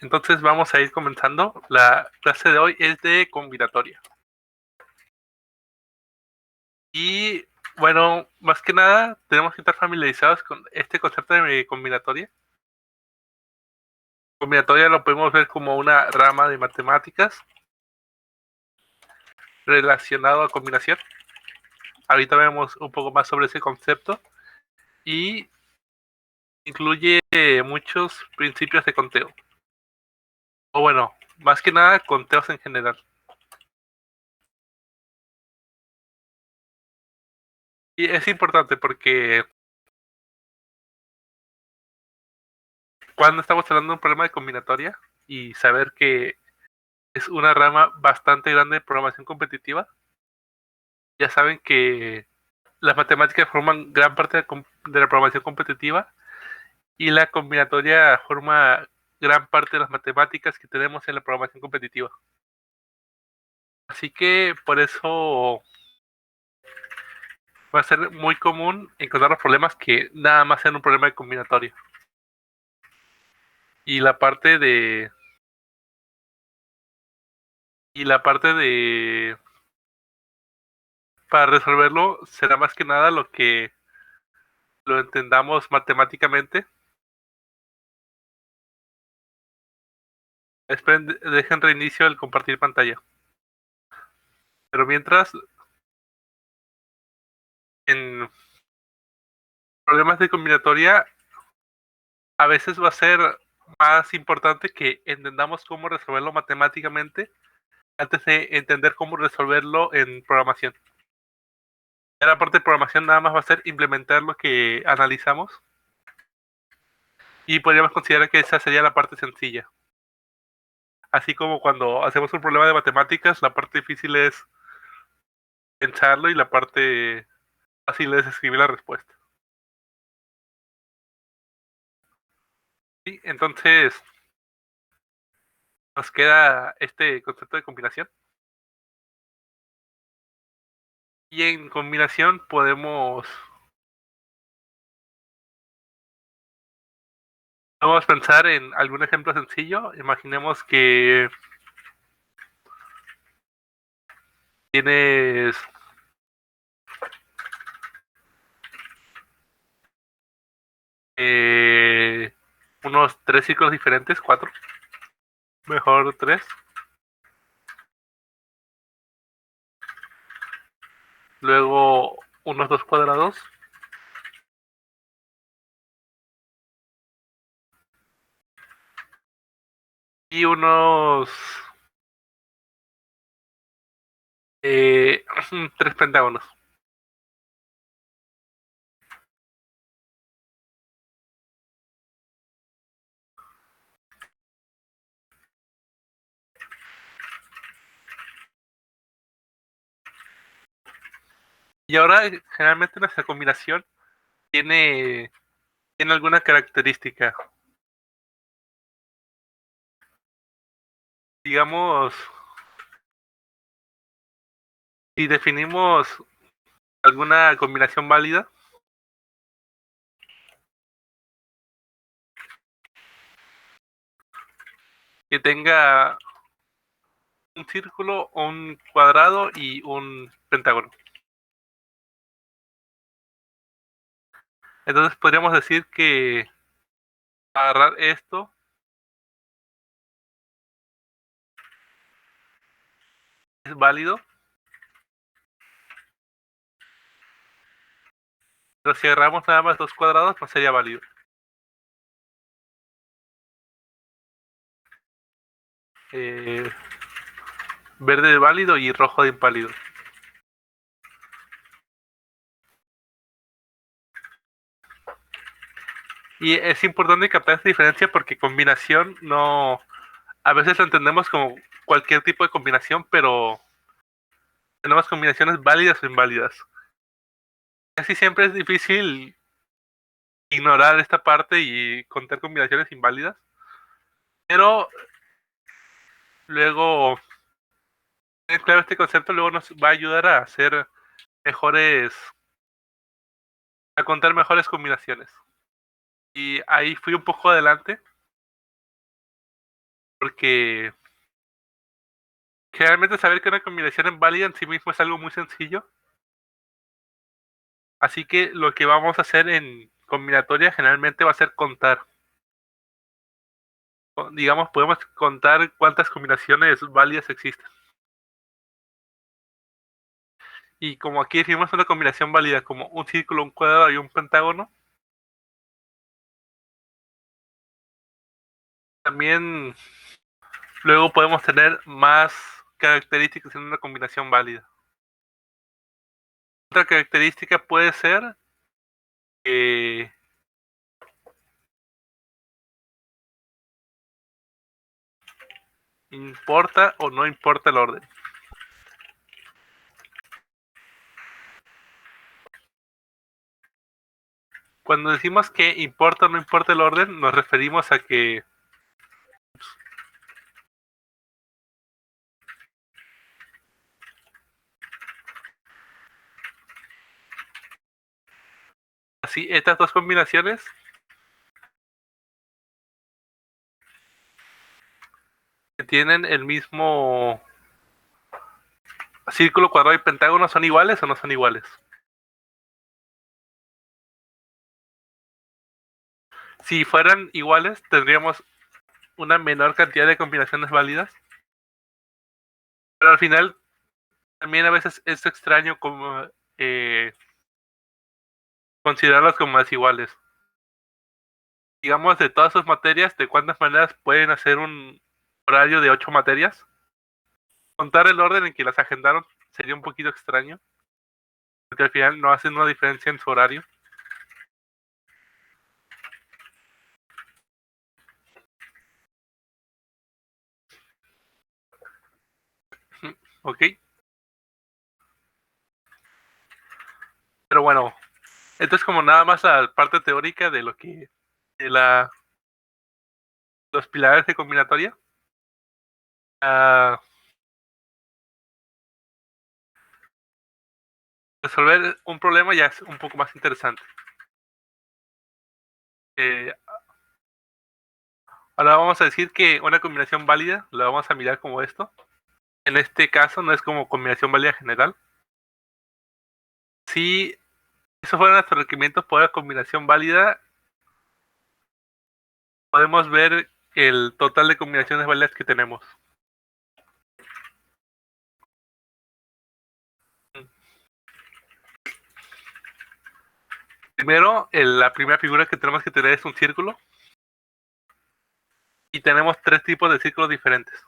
Entonces vamos a ir comenzando. La clase de hoy es de combinatoria. Y bueno, más que nada tenemos que estar familiarizados con este concepto de combinatoria. Combinatoria lo podemos ver como una rama de matemáticas relacionado a combinación. Ahorita vemos un poco más sobre ese concepto y incluye muchos principios de conteo. O bueno, más que nada conteos en general. Y es importante porque cuando estamos hablando de un problema de combinatoria y saber que es una rama bastante grande de programación competitiva, ya saben que las matemáticas forman gran parte de la programación competitiva y la combinatoria forma gran parte de las matemáticas que tenemos en la programación competitiva. Así que por eso va a ser muy común encontrar los problemas que nada más sean un problema de combinatoria. Y la parte de para resolverlo será más que nada lo que lo entendamos matemáticamente. Esperen, dejen reinicio el compartir pantalla. Pero mientras, en problemas de combinatoria, a veces va a ser más importante que entendamos cómo resolverlo matemáticamente antes de entender cómo resolverlo en programación. Ya la parte de programación nada más va a ser implementar lo que analizamos y podríamos considerar que esa sería la parte sencilla. Así como cuando hacemos un problema de matemáticas, la parte difícil es pensarlo y la parte fácil es escribir la respuesta. ¿Sí? Entonces, nos queda este concepto de combinación. Y en combinación podemos pensar en algún ejemplo sencillo. Imaginemos que tienes unos 3 círculos diferentes, 4, mejor 3. Luego unos 2 cuadrados. Y unos 3 pentágonos. Y ahora, generalmente nuestra combinación tiene, tiene alguna característica. Digamos, si definimos alguna combinación válida, que tenga un círculo, un cuadrado y un pentágono. Entonces podríamos decir que agarrar esto es válido, pero si agarramos nada más 2 cuadrados no sería válido. Eh, Verde de válido y rojo de inválido. Y es importante captar esta diferencia porque combinación no... A veces lo entendemos como cualquier tipo de combinación, pero tenemos combinaciones válidas o inválidas. Casi siempre es difícil ignorar esta parte y contar combinaciones inválidas, pero luego, claro, este concepto luego nos va a ayudar a hacer mejores, a contar mejores combinaciones. Y ahí fui un poco adelante, porque generalmente saber que una combinación es válida en sí mismo es algo muy sencillo. Así que lo que vamos a hacer en combinatoria generalmente va a ser contar. Digamos, podemos contar cuántas combinaciones válidas existen. Y como aquí decimos una combinación válida como un círculo, un cuadrado y un pentágono, también luego podemos tener más características en una combinación válida. Otra característica puede ser que importa o no importa el orden. Cuando decimos que importa o no importa el orden, nos referimos a que así estas dos combinaciones que tienen el mismo círculo, cuadrado y pentágono son iguales o no son iguales. Si fueran iguales, tendríamos una menor cantidad de combinaciones válidas, pero al final también a veces es extraño como considerarlas como desiguales. Digamos, de todas sus materias, ¿de cuántas maneras pueden hacer un horario de 8 materias? Contar el orden en que las agendaron sería un poquito extraño, porque al final no hacen una diferencia en su horario. Ok, pero bueno, esto es como nada más la parte teórica de lo que de los pilares de combinatoria. Ah, resolver un problema ya es un poco más interesante. Eh, Ahora vamos a decir que una combinación válida la vamos a mirar como esto. En este caso no es como combinación válida general. Si esos fueran nuestros requerimientos para la combinación válida, podemos ver el total de combinaciones válidas que tenemos. Primero, la primera figura que tenemos que tener es un círculo. Y tenemos tres tipos de círculos diferentes.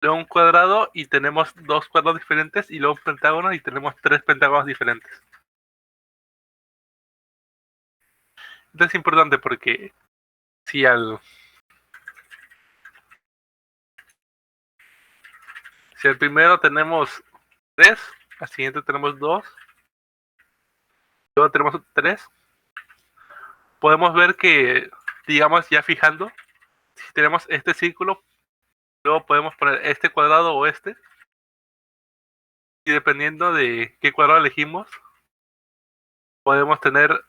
Luego un cuadrado y tenemos dos cuadrados diferentes. Y luego un pentágono y tenemos tres pentágonos diferentes. Esto es importante porque si si al primero tenemos 3, al siguiente tenemos 2, luego tenemos 3, podemos ver que, digamos, ya fijando, si tenemos este círculo, luego podemos poner este cuadrado o este, y dependiendo de qué cuadrado elegimos, podemos tener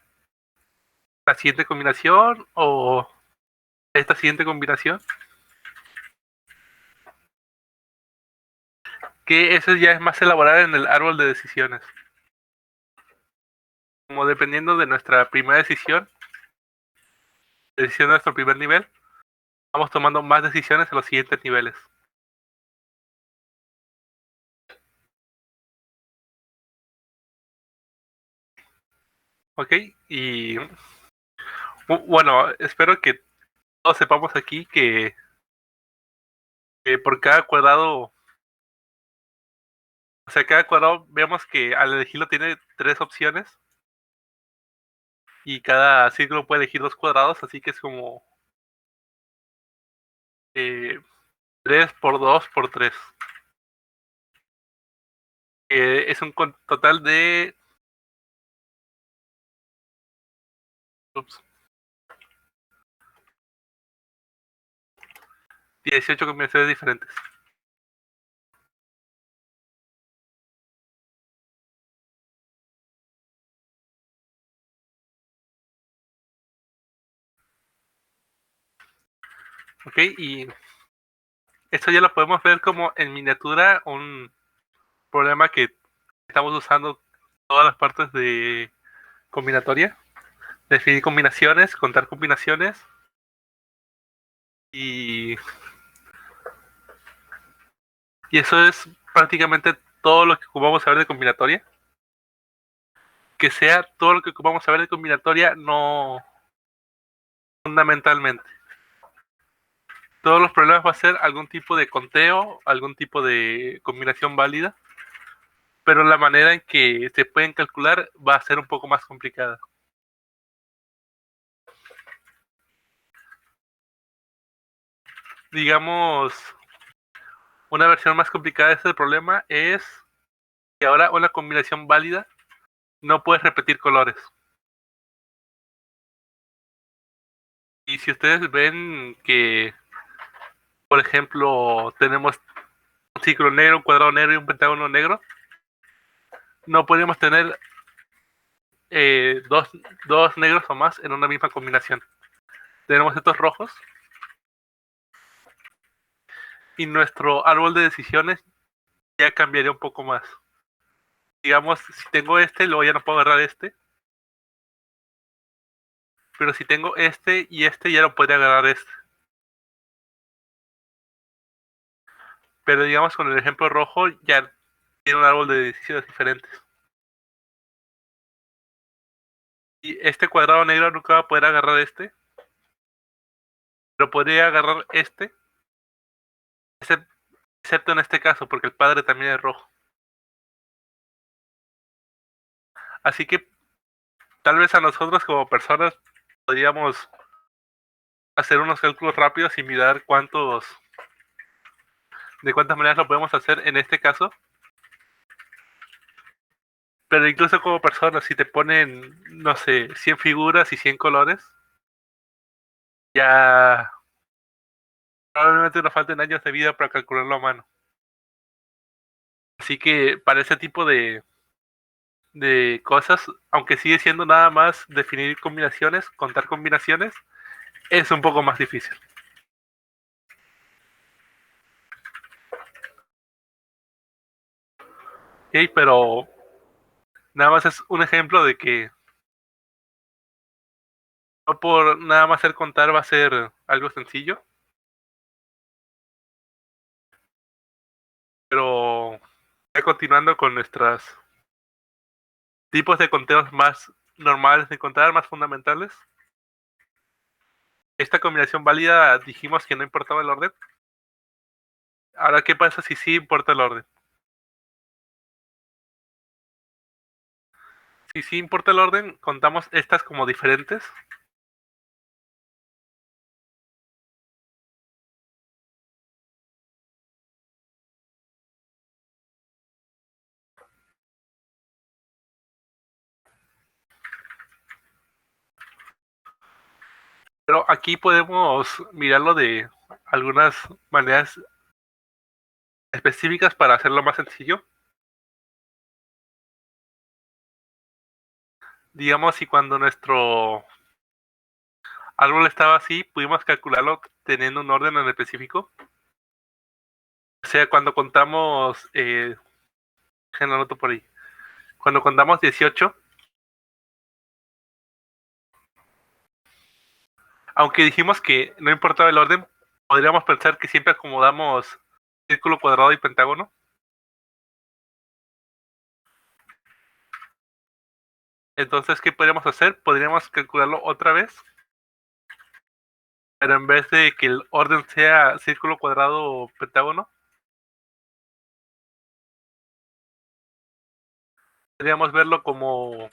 la siguiente combinación o esta siguiente combinación, que eso ya es más elaborado en el árbol de decisiones. Como dependiendo de nuestra primera decisión de nuestro primer nivel, vamos tomando más decisiones en los siguientes niveles. ¿Ok? Y bueno, espero que todos sepamos aquí que por cada cuadrado, o sea, cada cuadrado vemos que al elegirlo tiene tres opciones y cada círculo puede elegir dos cuadrados, así que es como eh, 3 por 2 por 3. Es un total de ups, 18 combinaciones diferentes. ¿Ok? Y Esto ya lo podemos ver como en miniatura, un problema que estamos usando todas las partes de combinatoria, definir combinaciones, contar combinaciones y, y eso es prácticamente todo lo que ocupamos saber de combinatoria. Que sea todo lo que ocupamos saber de combinatoria, no fundamentalmente. Todos los problemas va a ser algún tipo de conteo, algún tipo de combinación válida, pero la manera en que se pueden calcular va a ser un poco más complicada. Digamos, una versión más complicada de este problema es que ahora una combinación válida no puedes repetir colores. Y si ustedes ven que, por ejemplo, tenemos un círculo negro, un cuadrado negro y un pentágono negro, no podemos tener dos negros o más en una misma combinación. Tenemos estos rojos y nuestro árbol de decisiones ya cambiaría un poco más. Digamos, si tengo este, luego ya no puedo agarrar este. Pero si tengo este y este, ya no podría agarrar este. Pero digamos, con el ejemplo rojo, ya tiene un árbol de decisiones diferentes. Y este cuadrado negro nunca va a poder agarrar este. Pero podría agarrar este, excepto en este caso, porque el padre también es rojo. Así que tal vez a nosotros como personas podríamos hacer unos cálculos rápidos y mirar de cuántas maneras lo podemos hacer en este caso. Pero incluso como personas, si te ponen, no sé, 100 figuras y 100 colores, ya probablemente nos falten años de vida para calcularlo a mano. Así que para ese tipo de cosas, aunque sigue siendo nada más definir combinaciones, contar combinaciones, es un poco más difícil. ¿Ok? Pero nada más es un ejemplo de que no por nada más ser contar va a ser algo sencillo, pero ya continuando con nuestros tipos de conteos más normales de contar, más fundamentales. Esta combinación válida dijimos que no importaba el orden. Ahora, ¿qué pasa si sí importa el orden? Si sí importa el orden, contamos estas como diferentes. Pero aquí podemos mirarlo de algunas maneras específicas para hacerlo más sencillo. Digamos, si cuando nuestro árbol estaba así, pudimos calcularlo teniendo un orden en específico. O sea, cuando contamos, lo anoto por ahí. Cuando contamos 18, aunque dijimos que no importaba el orden, podríamos pensar que siempre acomodamos círculo, cuadrado y pentágono. Entonces, ¿qué podríamos hacer? Podríamos calcularlo otra vez, pero en vez de que el orden sea círculo, cuadrado o pentágono, podríamos verlo como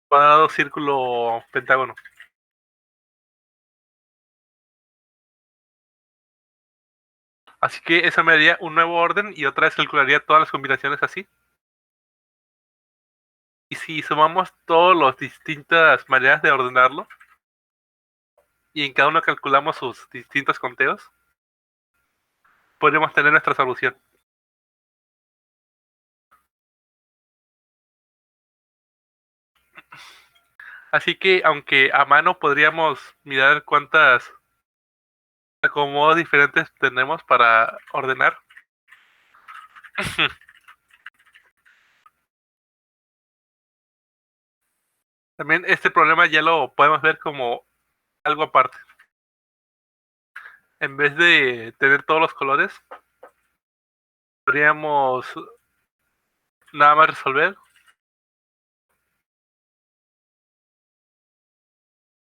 cuadrado, círculo, pentágono. Así que eso me daría un nuevo orden y otra vez calcularía todas las combinaciones así. Y si sumamos todas las distintas maneras de ordenarlo y en cada uno calculamos sus distintos conteos, podríamos tener nuestra solución. Así que aunque a mano podríamos mirar cuántas acomodos diferentes tenemos para ordenar. También este problema ya lo podemos ver como algo aparte. En vez de tener todos los colores, podríamos nada más resolver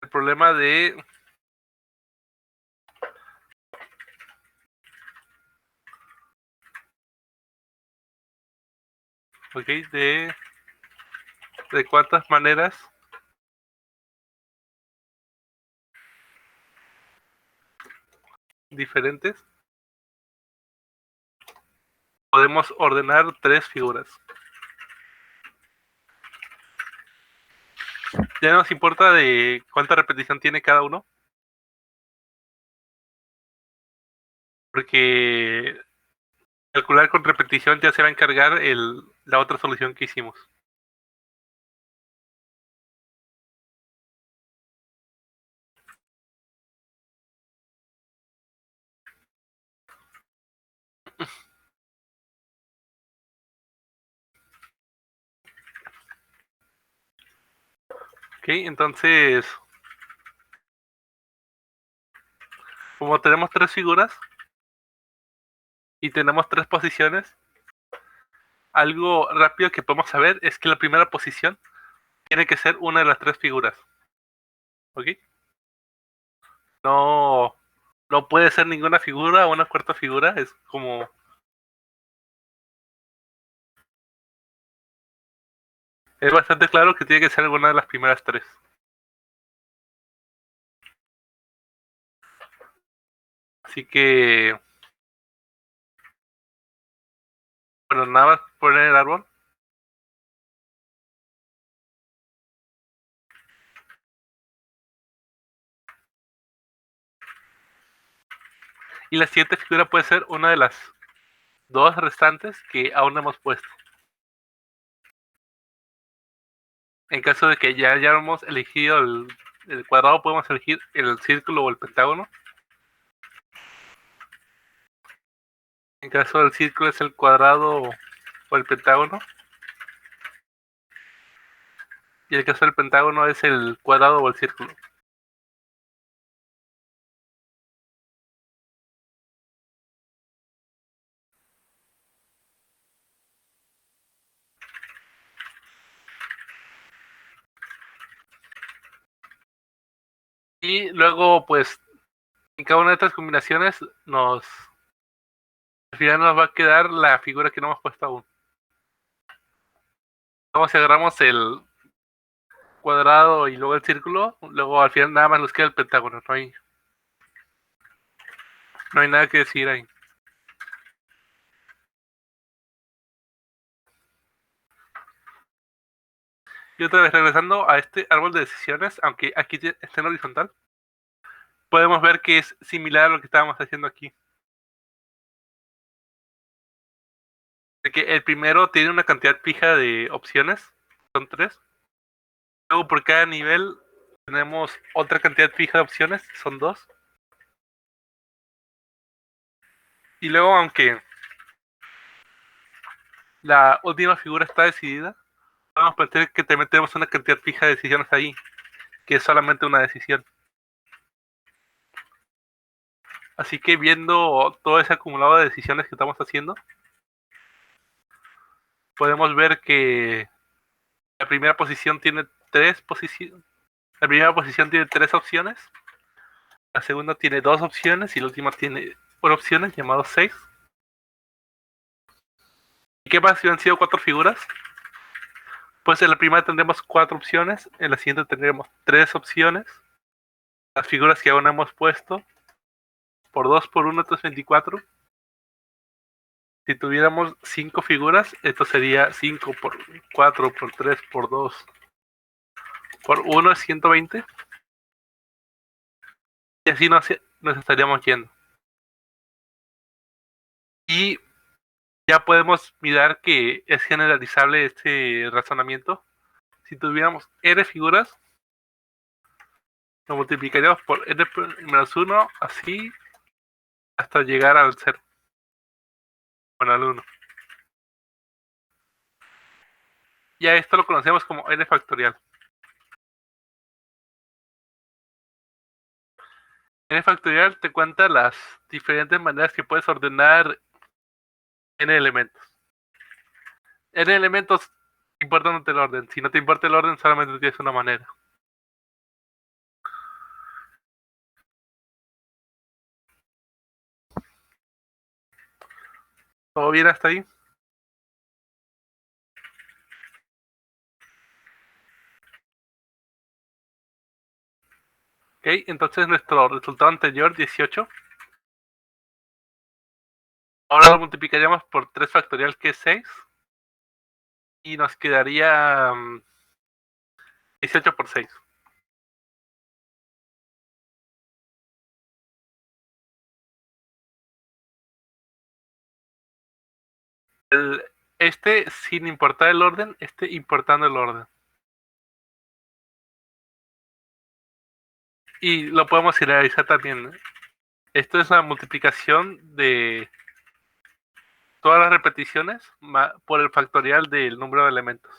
el problema de cuántas maneras diferentes podemos ordenar tres figuras. Ya nos importa de cuánta repetición tiene cada uno, porque calcular con repetición ya se va a encargar la otra solución que hicimos. Ok, entonces, como tenemos tres figuras y tenemos tres posiciones, algo rápido que podemos saber es que la primera posición tiene que ser una de las tres figuras. ¿Ok? No, no puede ser ninguna figura o una cuarta figura, es como... Es bastante claro que tiene que ser alguna de las primeras tres. Así que, bueno, nada más poner el árbol. Y la siguiente figura puede ser una de las dos restantes que aún no hemos puesto. En caso de que ya hayamos elegido el cuadrado, podemos elegir el círculo o el pentágono. En caso del círculo es el cuadrado o el pentágono. Y en el caso del pentágono es el cuadrado o el círculo. Y luego, pues, en cada una de estas combinaciones al final nos va a quedar la figura que no hemos puesto aún. Vamos, si agarramos el cuadrado y luego el círculo, luego al final nada más nos queda el pentágono. No hay nada que decir ahí. Y otra vez, regresando a este árbol de decisiones, aunque aquí está en horizontal, podemos ver que es similar a lo que estábamos haciendo aquí. De que el primero tiene una cantidad fija de opciones, son tres. Luego por cada nivel tenemos otra cantidad fija de opciones, son dos. Y luego, aunque la última figura está decidida, podemos pensar que también tenemos una cantidad fija de decisiones ahí, que es solamente una decisión. Así que viendo todo ese acumulado de decisiones que estamos haciendo, podemos ver que la primera posición tiene tres posiciones. La primera posición tiene tres opciones, la segunda tiene dos opciones y la última tiene una opción llamado 6. ¿Y qué más si han sido cuatro figuras? Pues en la primera tendremos cuatro opciones, en la siguiente tendremos tres opciones. Las figuras que aún no hemos puesto, por 2 por 1, esto es 24. Si tuviéramos 5 figuras, esto sería 5 por 4 por 3 por 2 por 1 es 120. Y así nos estaríamos yendo. Y ya podemos mirar que es generalizable este razonamiento. Si tuviéramos n figuras, lo multiplicaríamos por n menos 1, así, hasta llegar al 0, bueno, al 1. Y a esto lo conocemos como n factorial. N factorial te cuenta las diferentes maneras que puedes ordenar n elementos. N elementos importante el orden. Si no te importa el orden, solamente tienes una manera. ¿Todo bien hasta ahí? Ok, entonces nuestro resultado anterior, 18, ahora lo multiplicaríamos por 3 factorial, que es 6, y nos quedaría 18 por 6. Este sin importar el orden, este importando el orden. Y lo podemos realizar también, ¿no? Esto es la multiplicación de todas las repeticiones por el factorial del número de elementos.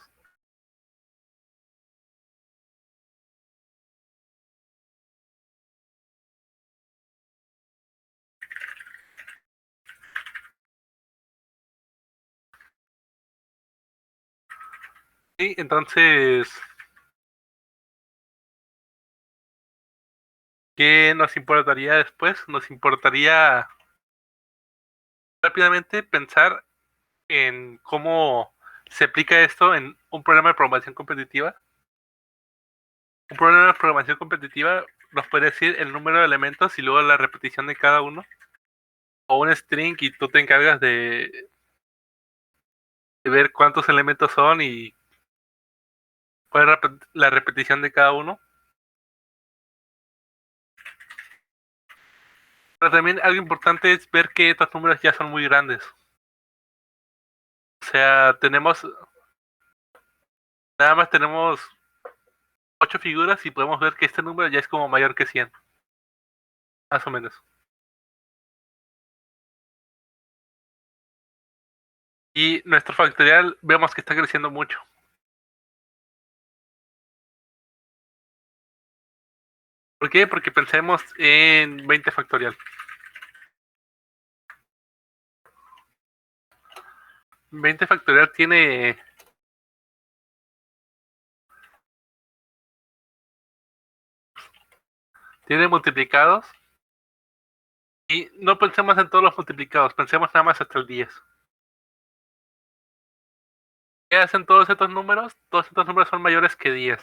Y entonces, ¿qué nos importaría después? Nos importaría rápidamente pensar en cómo se aplica esto en un programa de programación competitiva. Un programa de programación competitiva nos puede decir el número de elementos y luego la repetición de cada uno. O un string y tú te encargas de ver cuántos elementos son y cuál es la repetición de cada uno. Pero también algo importante es ver que estos números ya son muy grandes. O sea, nada más tenemos 8 figuras y podemos ver que este número ya es como mayor que 100, más o menos. Y nuestro factorial vemos que está creciendo mucho. ¿Por qué? Porque pensemos en 20 factorial. 20 factorial tiene multiplicados. Y no pensemos en todos los multiplicados, pensemos nada más hasta el 10. ¿Qué hacen todos estos números? Todos estos números son mayores que 10.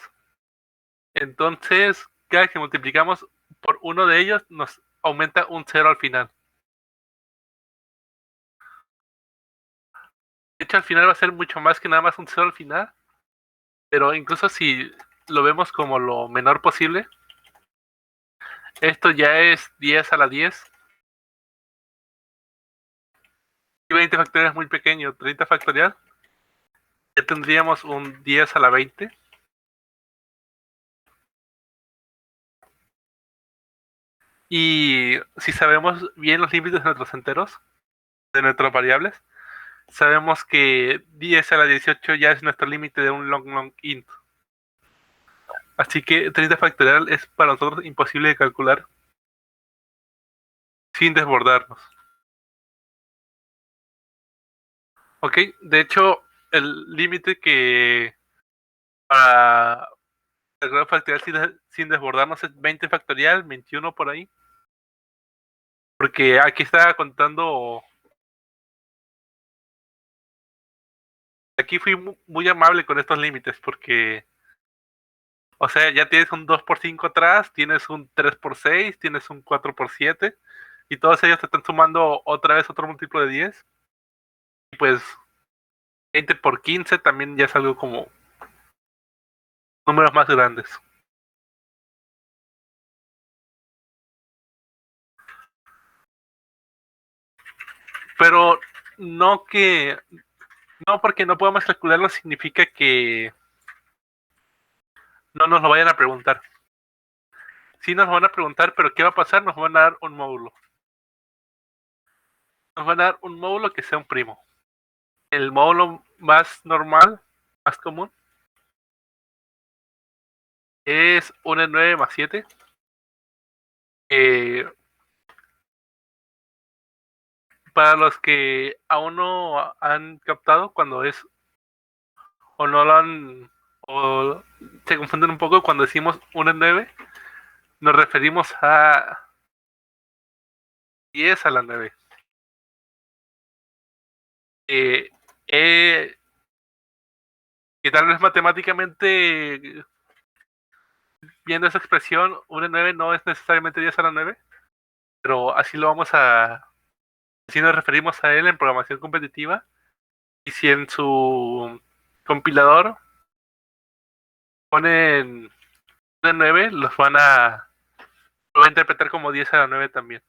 Entonces, cada que multiplicamos por uno de ellos, nos aumenta un 0 al final. De hecho, al final va a ser mucho más que nada más un 0 al final. Pero incluso si lo vemos como lo menor posible, esto ya es 10 a la 10. Y 20 factorial es muy pequeño. 30 factorial, ya tendríamos un 10 a la 20. Y si sabemos bien los límites de nuestros enteros, de nuestras variables, sabemos que 10 a la 18 ya es nuestro límite de un long int. Así que 30 factorial es para nosotros imposible de calcular sin desbordarnos. Ok, de hecho, el límite que para el grado factorial sin desbordarnos es 20 factorial, 21 por ahí. Porque aquí está contando. Aquí fui muy amable con estos límites porque, o sea, ya tienes un 2 por 5 atrás, tienes un 3 por 6, tienes un 4 por 7 y todos ellos te están sumando otra vez otro múltiplo de 10. Y pues 20 por 15 también ya es algo como números más grandes. Pero no que, no porque no podamos calcularlo significa que no nos lo vayan a preguntar. Sí nos van a preguntar, pero ¿qué va a pasar? Nos van a dar un módulo. nos van a dar un módulo que sea un primo. El módulo más normal, más común, es un N9 más 7. Eh, para los que aún no han captado cuando es o no lo han o se confunden un poco cuando decimos un N9, nos referimos a 10 a la 9. Eh, eh, que tal vez matemáticamente, viendo esa expresión, un N9 no es necesariamente 10 a la 9, pero así nos referimos a él en programación competitiva. Y si en su compilador ponen de 9, lo van a interpretar como 10 a la 9 también.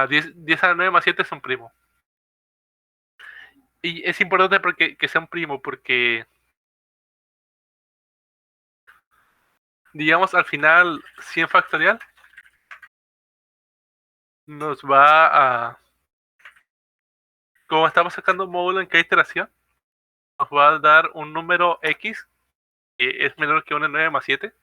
10 a la 9 más 7 es un primo. Y es importante que sea un primo porque, digamos, al final 100 factorial nos va a, como estamos sacando un módulo en cada iteración, nos va a dar un número X que es menor que una 9 más 7.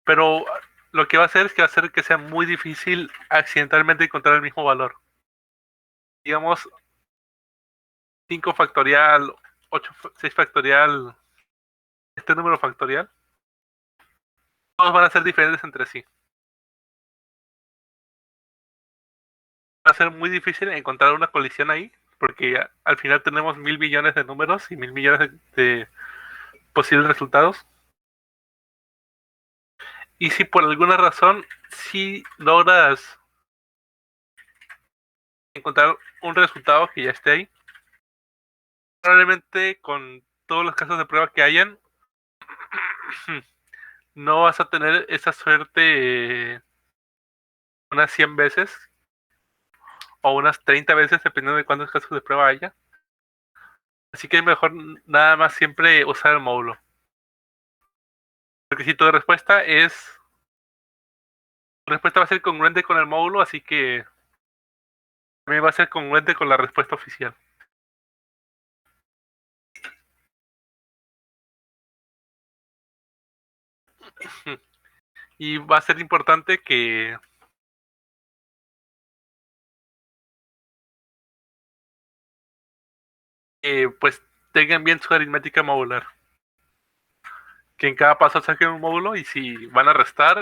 Pero lo que va a hacer es que va a hacer que sea muy difícil accidentalmente encontrar el mismo valor. Digamos, 5 factorial, 6 factorial, este número factorial, todos van a ser diferentes entre sí. Va a ser muy difícil encontrar una colisión ahí, porque al final tenemos 1.000 millones de números y 1.000 millones de posibles resultados. Y si por alguna razón si logras encontrar un resultado que ya esté ahí, probablemente con todos los casos de prueba que hayan, no vas a tener esa suerte unas 100 veces o unas 30 veces, dependiendo de cuántos casos de prueba haya. Así que es mejor nada más siempre usar el módulo. Porque si tu respuesta va a ser congruente con el módulo, así que también va a ser congruente con la respuesta oficial. Y va a ser importante que pues tengan bien su aritmética modular. Que en cada paso saquen un módulo y si van a restar,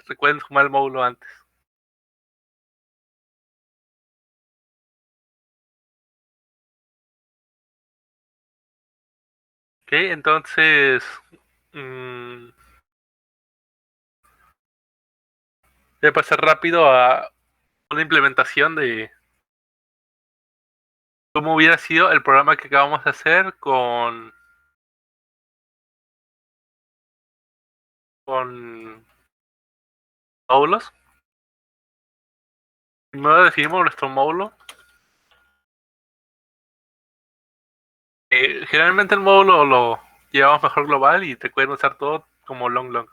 recuerden sumar el módulo antes. Ok, entonces mmm, voy a pasar rápido a una implementación de cómo hubiera sido el programa que acabamos de hacer con módulos. Primero definimos nuestro módulo. Generalmente el módulo lo llevamos mejor global y te pueden usar todo como long long.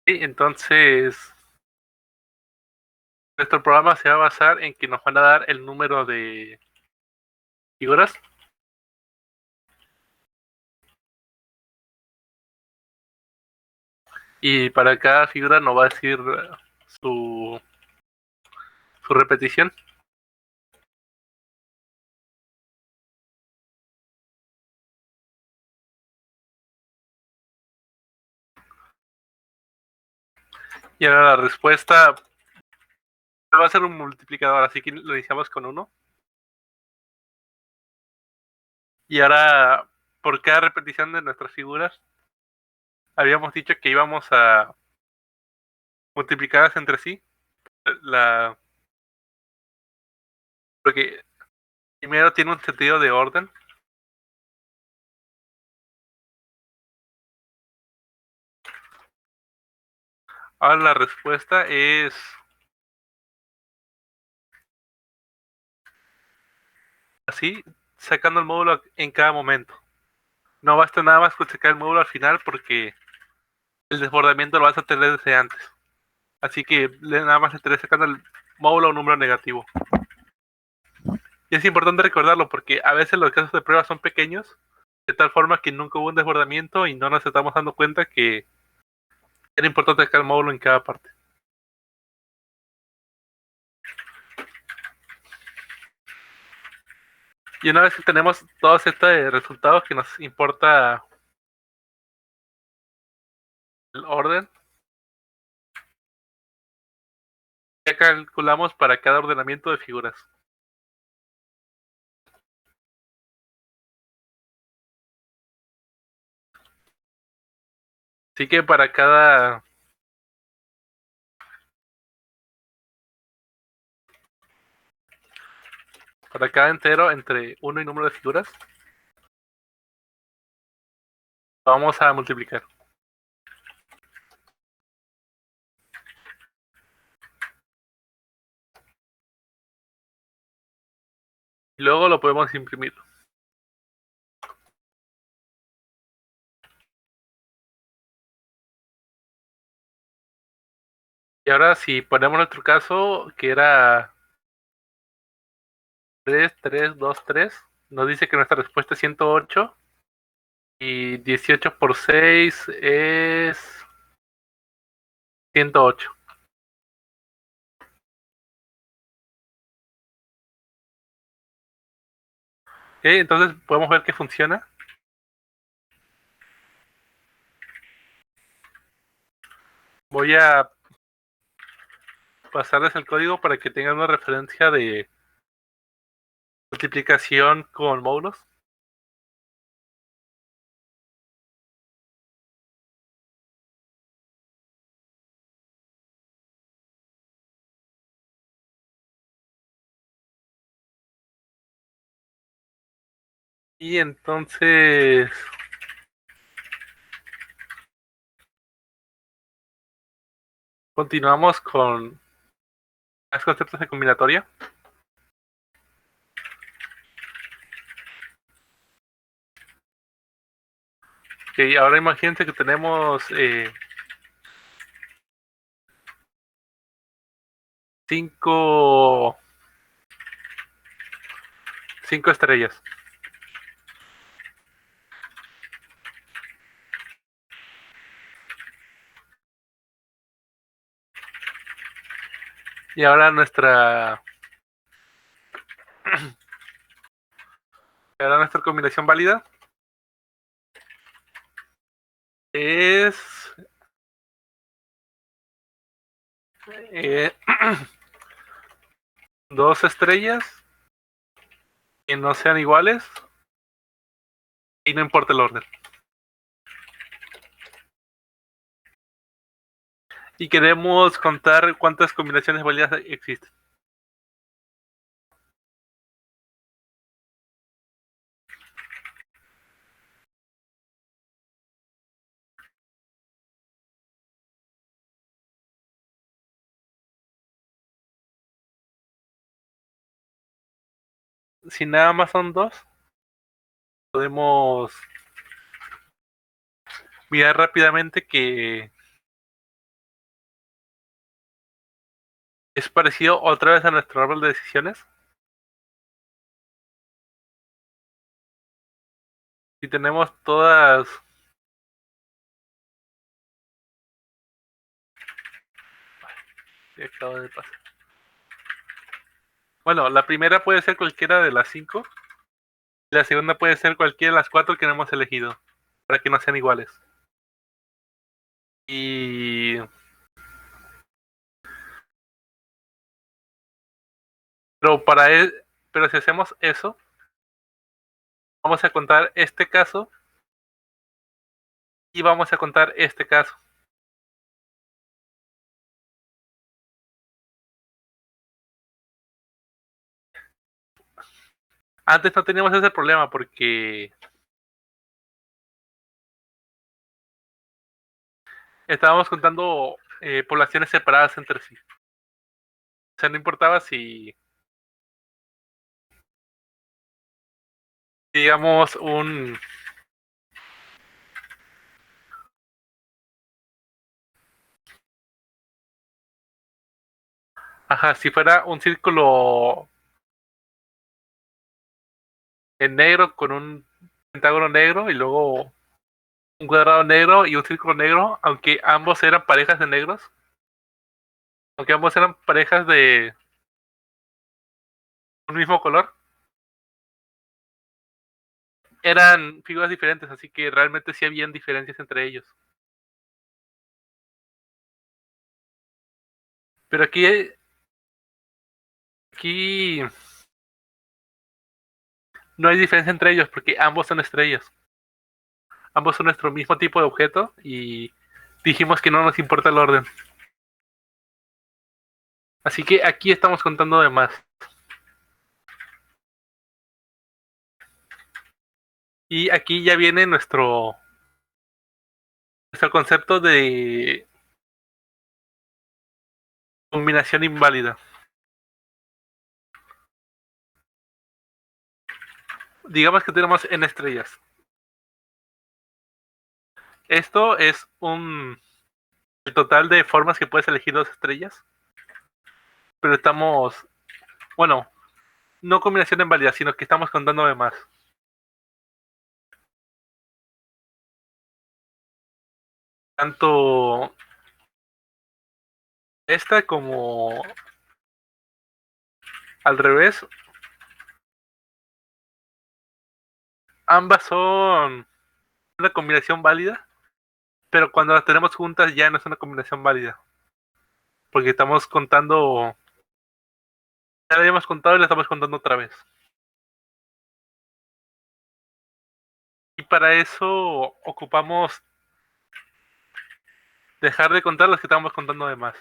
Sí, entonces, nuestro programa se va a basar en que nos van a dar el número de figuras y para cada figura nos va a decir su, su repetición. Y ahora la respuesta va a ser un multiplicador, así que lo iniciamos con uno. Y ahora, por cada repetición de nuestras figuras, habíamos dicho que íbamos a multiplicarlas entre sí. La, porque primero tiene un sentido de orden. Ahora la respuesta es así, sacando el módulo en cada momento. No basta nada más con sacar el módulo al final porque el desbordamiento lo vas a tener desde antes. Así que nada más estaré sacando el módulo a un número negativo. Y es importante recordarlo porque a veces los casos de prueba son pequeños, de tal forma que nunca hubo un desbordamiento y no nos estamos dando cuenta que era importante sacar el módulo en cada parte. Y una vez que tenemos todos estos resultados que nos importa el orden, ya calculamos para cada ordenamiento de figuras. Así que para cada entero entre 1 y número de figuras, vamos a multiplicar. Y luego lo podemos imprimir. Y ahora si ponemos nuestro caso, que era 3, 3, 2, 3, nos dice que nuestra respuesta es 108 y 18 por 6 es 108. ¿Ok? Entonces podemos ver que funciona. Voy a pasarles el código para que tengan una referencia de multiplicación con módulos. Y entonces continuamos con los conceptos de combinatoria. Okay, ahora imagínense que tenemos 5 estrellas. Y ahora nuestra combinación válida es 2 estrellas que no sean iguales y no importa el orden. Y queremos contar cuántas combinaciones válidas existen. Si nada más son 2, podemos mirar rápidamente que es parecido otra vez a nuestro árbol de decisiones. Si tenemos todas acabo de pasar. Bueno, la primera puede ser cualquiera de las 5. La segunda puede ser cualquiera de las 4 que no hemos elegido. Para que no sean iguales. Y pero pero si hacemos eso, vamos a contar este caso y vamos a contar este caso. Antes no teníamos ese problema porque estábamos contando poblaciones separadas entre sí. O sea, no importaba si digamos, un... Ajá, si fuera un círculo en negro con un pentágono negro y luego un cuadrado negro y un círculo negro, aunque ambos eran parejas de negros, aunque ambos eran parejas de un mismo color, eran figuras diferentes, así que realmente sí habían diferencias entre ellos. Pero aquí no hay diferencia entre ellos porque ambos son estrellas. Ambos son nuestro mismo tipo de objeto y dijimos que no nos importa el orden. Así que aquí estamos contando de más. Y aquí ya viene nuestro concepto de combinación inválida. Digamos que tenemos n estrellas. Esto es el total de formas que puedes elegir dos estrellas. Pero estamos, bueno, no combinación inválida, sino que estamos contando de más. Tanto esta como al revés, ambas son una combinación válida, pero cuando las tenemos juntas ya no es una combinación válida, porque estamos contando, ya la habíamos contado y la estamos contando otra vez. Y para eso ocupamos dejar de contar las que estamos contando de más.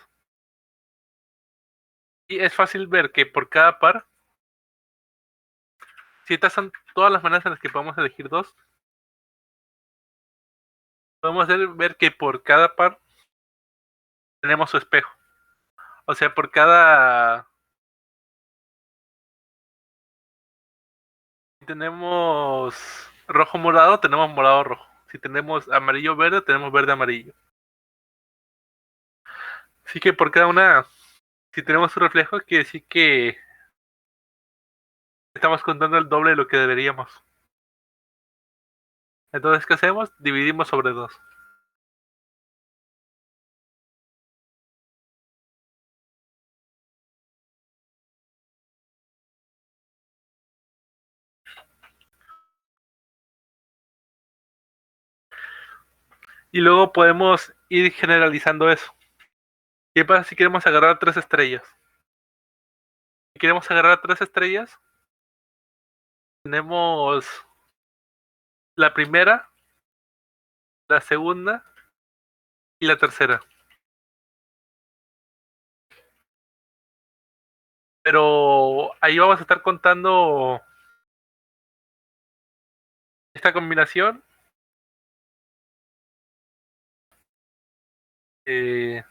Y es fácil ver que por cada par, si estas son todas las maneras en las que podemos elegir dos, podemos ver que por cada par tenemos su espejo. O sea, por cada... Si tenemos rojo morado, tenemos morado rojo. Si tenemos amarillo verde, tenemos verde amarillo. Así que por cada una, si tenemos su reflejo, quiere decir que estamos contando el doble de lo que deberíamos. Entonces, ¿qué hacemos? Dividimos sobre dos. Y luego podemos ir generalizando eso. ¿Qué pasa si queremos agarrar tres estrellas? Si queremos agarrar tres estrellas, tenemos la primera, la segunda y la tercera. Pero ahí vamos a estar contando esta combinación. eh,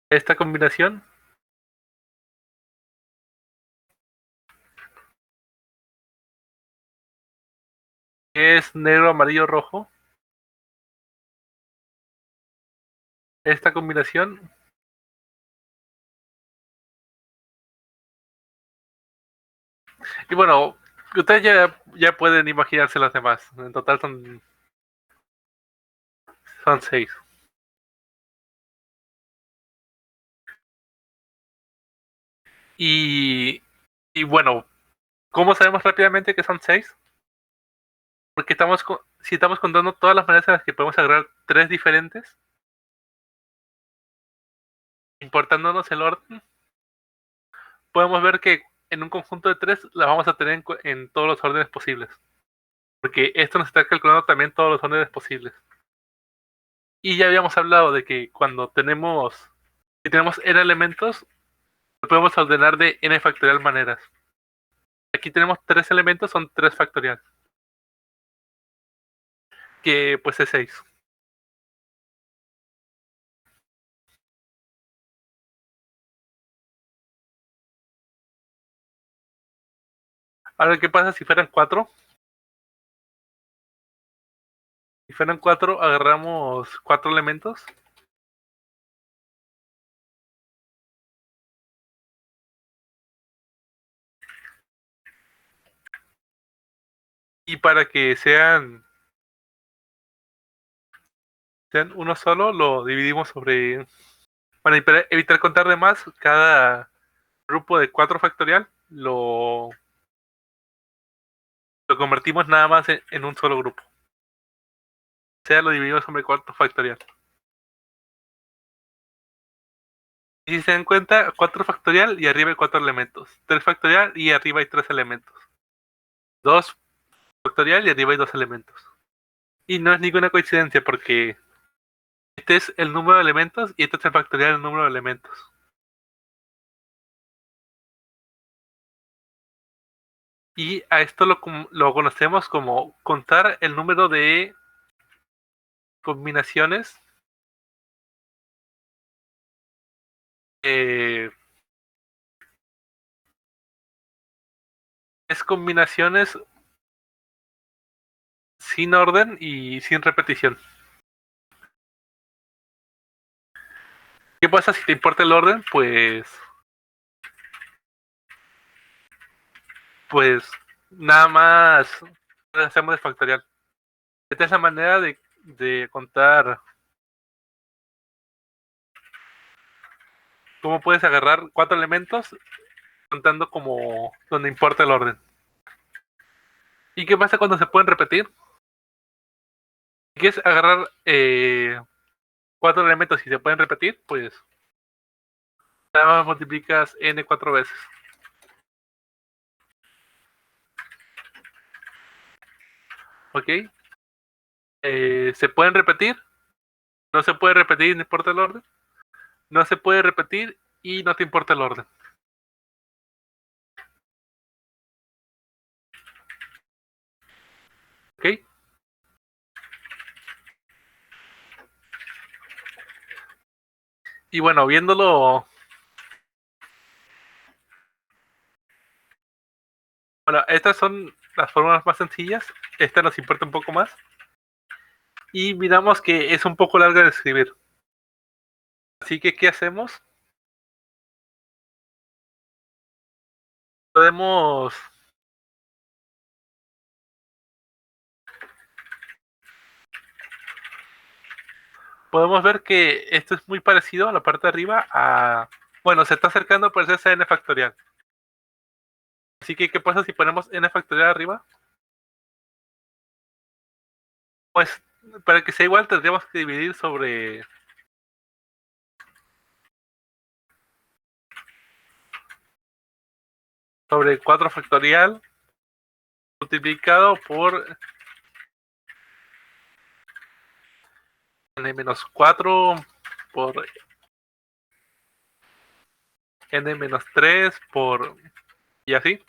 Esta combinación es negro, amarillo, rojo. Esta combinación. Y bueno, ustedes ya pueden imaginarse las demás. En total son seis. Y, y bueno, ¿cómo sabemos rápidamente que son seis? Porque si estamos contando todas las maneras en las que podemos agarrar tres diferentes, importándonos el orden, podemos ver que en un conjunto de tres las vamos a tener en todos los órdenes posibles. Porque esto nos está calculando también todos los órdenes posibles. Y ya habíamos hablado de que si tenemos n elementos, lo podemos ordenar de n factorial maneras. Aquí tenemos tres elementos, son 3 factorial, que pues es 6. Ahora, ¿qué pasa si fueran 4? Si fueran 4, agarramos 4 elementos. Y para que sean uno solo, lo dividimos sobre... Para evitar contar de más, cada grupo de 4 factorial lo convertimos nada más en un solo grupo. O sea, lo dividimos sobre 4 factorial. Y si se dan cuenta, 4 factorial y arriba hay 4 elementos. 3 factorial y arriba hay 3 elementos. 2 factorial y arriba hay 2 elementos. Y no es ninguna coincidencia porque este es el número de elementos y este es el factorial del número de elementos. Y a esto lo conocemos como contar el número de combinaciones es combinaciones sin orden y sin repetición. ¿Qué pasa si te importa el orden? Pues nada más hacemos de factorial. Esta es la manera de contar cómo puedes agarrar 4 elementos contando como donde importa el orden. ¿Y qué pasa cuando se pueden repetir? Si quieres agarrar 4 elementos y se pueden repetir, pues nada más multiplicas n 4 veces. ¿Ok? ¿Se pueden repetir? No se puede repetir, no importa el orden. No se puede repetir y no te importa el orden. ¿Ok? Y bueno, viéndolo... Bueno, estas son las formas más sencillas. Esta nos importa un poco más. Y miramos que es un poco larga de escribir. Así que, ¿qué hacemos? Podemos ver que esto es muy parecido a la parte de arriba a... Bueno, se está acercando a parecerse a n factorial. Así que, ¿qué pasa si ponemos n factorial arriba? Pues, para que sea igual, tendríamos que dividir sobre 4 factorial multiplicado por n-4 por n-3 por... y así,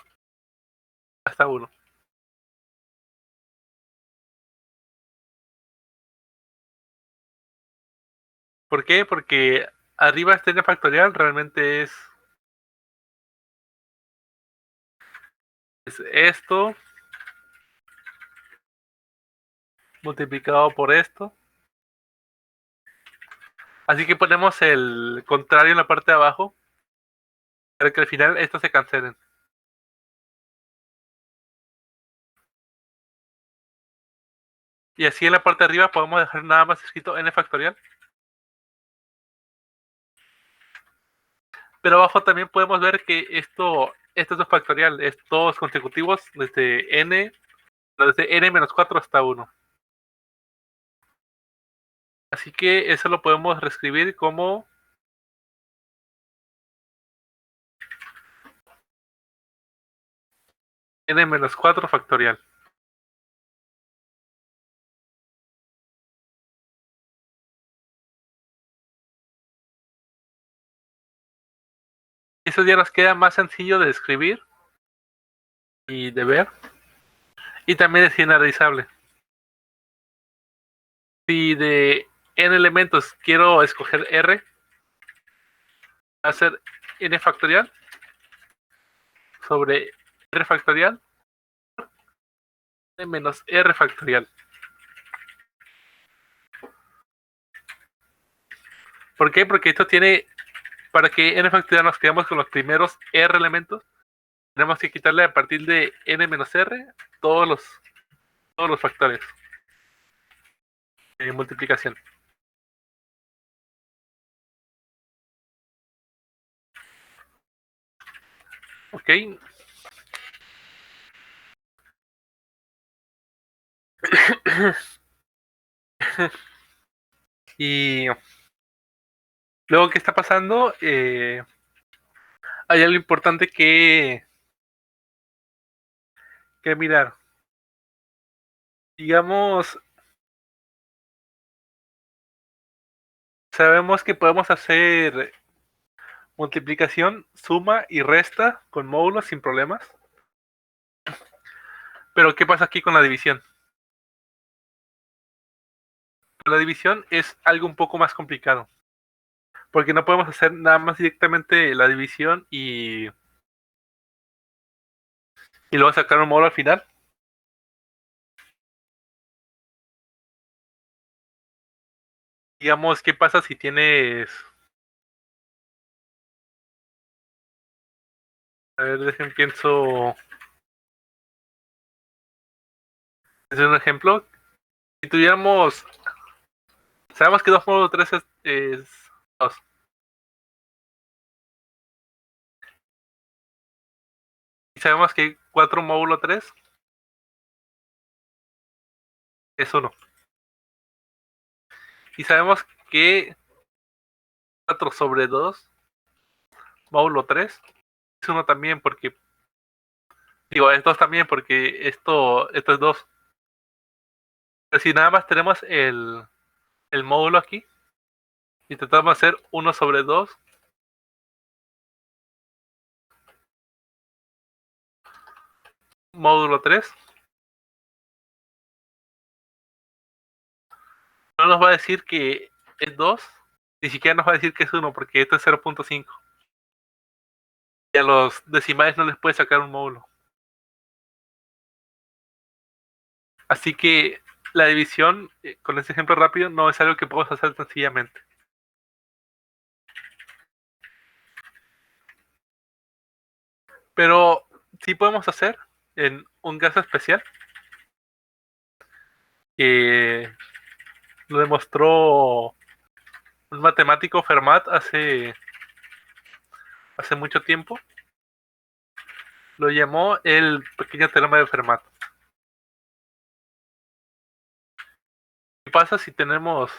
hasta 1. ¿Por qué? Porque arriba este n factorial realmente es esto multiplicado por esto. Así que ponemos el contrario en la parte de abajo para que al final estos se cancelen. Y así en la parte de arriba podemos dejar nada más escrito n factorial. Pero abajo también podemos ver que esto es 2 factorial, es todos consecutivos desde n-4 hasta 1. Así que eso lo podemos reescribir como n-4 factorial. Eso ya nos queda más sencillo de escribir y de ver. Y también es generalizable. Si de n elementos quiero escoger r, va a ser n factorial sobre r factorial menos r factorial. ¿Por qué? Porque esto tiene, para que n factorial nos quedemos con los primeros r elementos, tenemos que quitarle a partir de n menos r todos los, todos los factores de multiplicación. ¿Ok? Y luego, ¿qué está pasando? Hay algo importante que mirar. Digamos, sabemos que podemos hacer multiplicación, suma y resta con módulos sin problemas. Pero ¿qué pasa aquí con la división? La división es algo un poco más complicado. Porque no podemos hacer nada más directamente la división y luego sacar un módulo al final. Digamos, ¿qué pasa si tienes... A ver, dejen pienso... Es un ejemplo. Si tuviéramos... Sabemos que 2 módulo 3 es 2. Y sabemos que 4 módulo 3 es 1. Y sabemos que 4 sobre 2 módulo 3 es 1 también porque... Digo, es 2 también porque esto es 2. Pero si nada más tenemos el módulo aquí, y tratamos de hacer 1 sobre 2 módulo 3, no nos va a decir que es 2, ni siquiera nos va a decir que es 1 porque esto es 0.5. Y a los decimales no les puede sacar un módulo. Así que la división, con este ejemplo rápido, no es algo que podemos hacer sencillamente. Pero sí podemos hacer en un caso especial que lo demostró un matemático Fermat hace mucho tiempo. Lo llamó el pequeño teorema de Fermat. ¿Qué pasa si tenemos,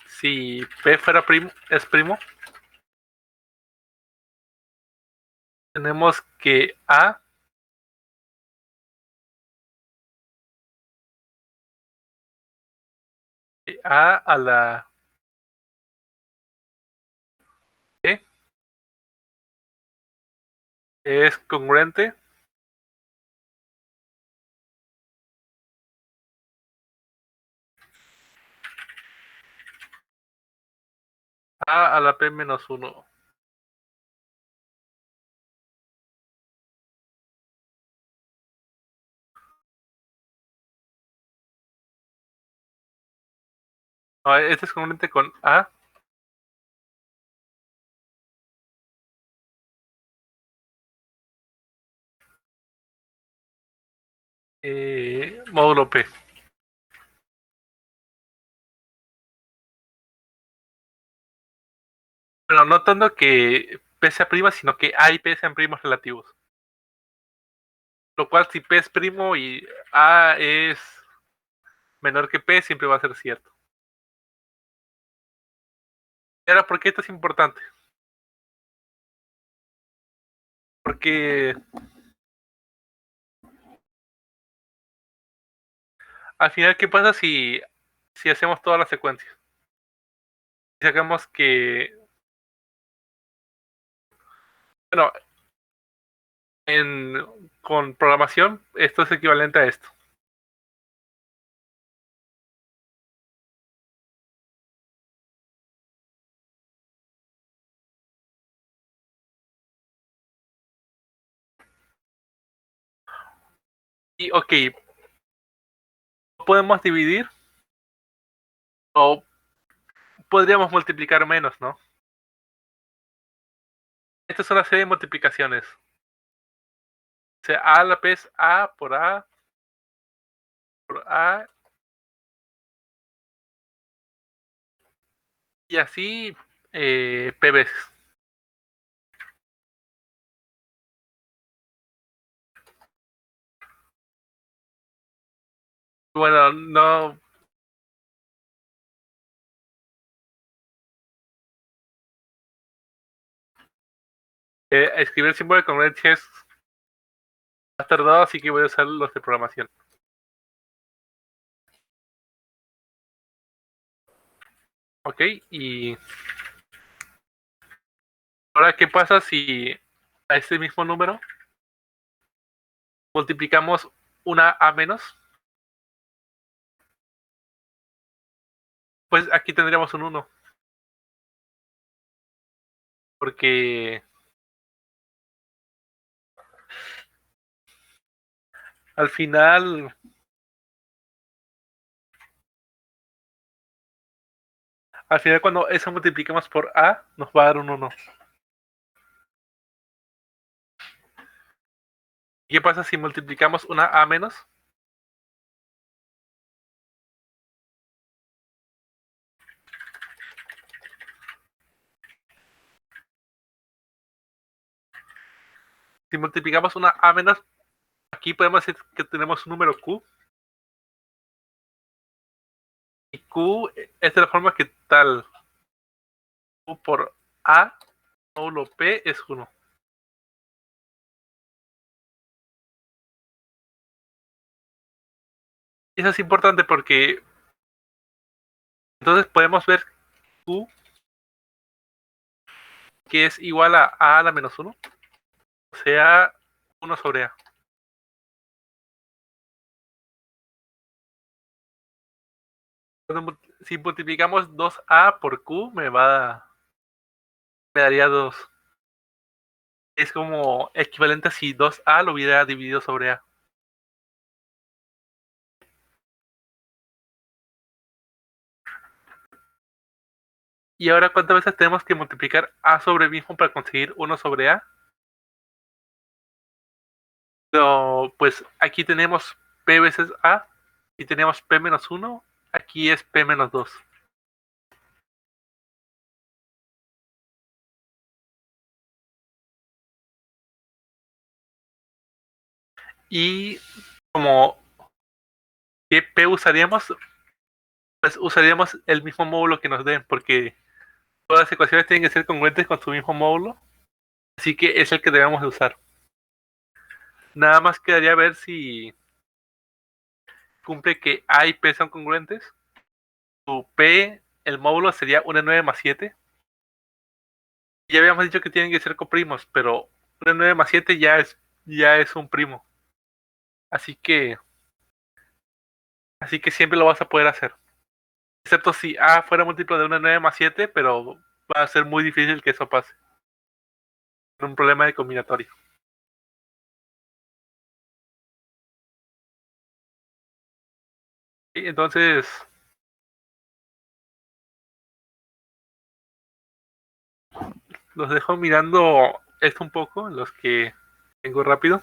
si P fuera primo, es primo? Tenemos que A a la E es congruente a la P menos 1. No, este es congruente con A módulo P. Bueno, no tanto que P sea prima, sino que A y P sean primos relativos. Lo cual, si P es primo y A es menor que P, siempre va a ser cierto. ¿Y ahora por qué esto es importante? Porque al final, ¿qué pasa si hacemos todas las secuencias? Si sacamos que, bueno, con programación, esto es equivalente a esto. Y ok, podemos dividir o podríamos multiplicar menos, ¿no? Esta es una serie de multiplicaciones. O sea, A a la P es A por A y así P veces. Bueno, no. Escribir el símbolo de congruencia es más tardado, así que voy a usar los de programación. Ok, y ahora, ¿qué pasa si a este mismo número multiplicamos una A menos? Pues aquí tendríamos un uno, porque al final, al final cuando eso multiplicamos por A, nos va a dar un uno. ¿Qué pasa si multiplicamos una A menos? Si multiplicamos una A menos, aquí podemos decir que tenemos un número Q, y Q es de la forma que tal Q por A módulo P es uno. Eso es importante porque entonces podemos ver Q que es igual a A la menos uno, o sea, uno sobre A. Si multiplicamos 2A por Q, me daría 2. Es como equivalente a si 2A lo hubiera dividido sobre A. Y ahora, ¿cuántas veces tenemos que multiplicar A sobre mismo para conseguir 1 sobre A? Pero, pues aquí tenemos P veces A y tenemos P menos 1. Aquí es P menos 2. Y como ¿qué P usaríamos? Pues usaríamos el mismo módulo que nos den, porque todas las ecuaciones tienen que ser congruentes con su mismo módulo. Así que es el que debemos de usar. Nada más quedaría ver si cumple que A y P son congruentes. Su P, el módulo sería 1 en 9 más 7. Ya habíamos dicho que tienen que ser coprimos, pero 1 en 9 más 7 ya es un primo. Así que, así que siempre lo vas a poder hacer. Excepto si A fuera múltiplo de 1 en 9 más 7, pero va a ser muy difícil que eso pase. Es un problema de combinatorio. Y entonces, los dejo mirando esto un poco, los que tengo rápido.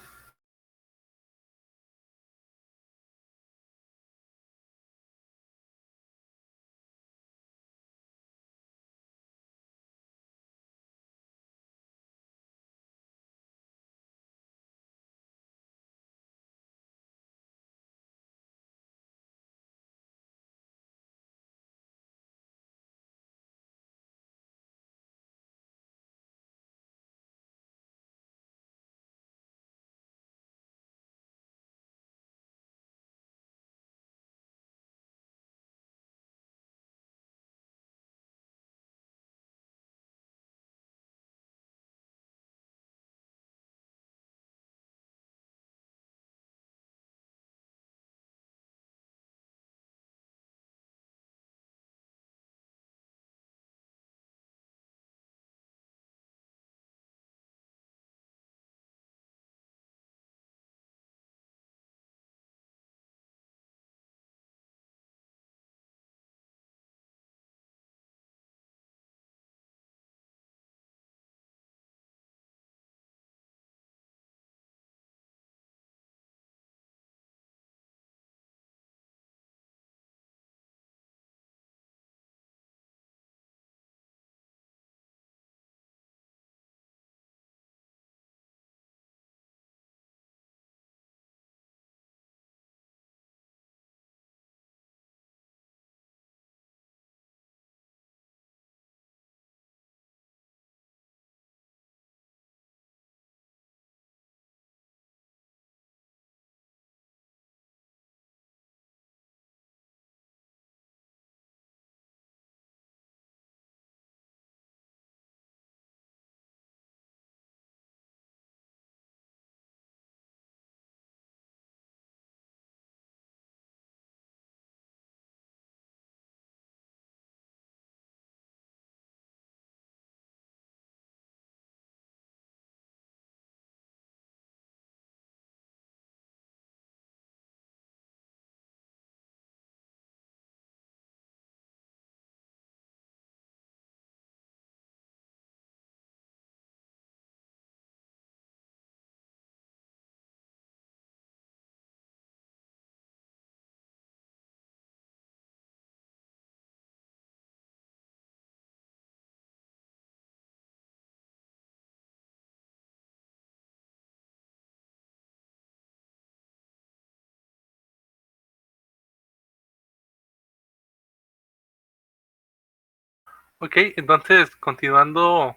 Ok, entonces continuando,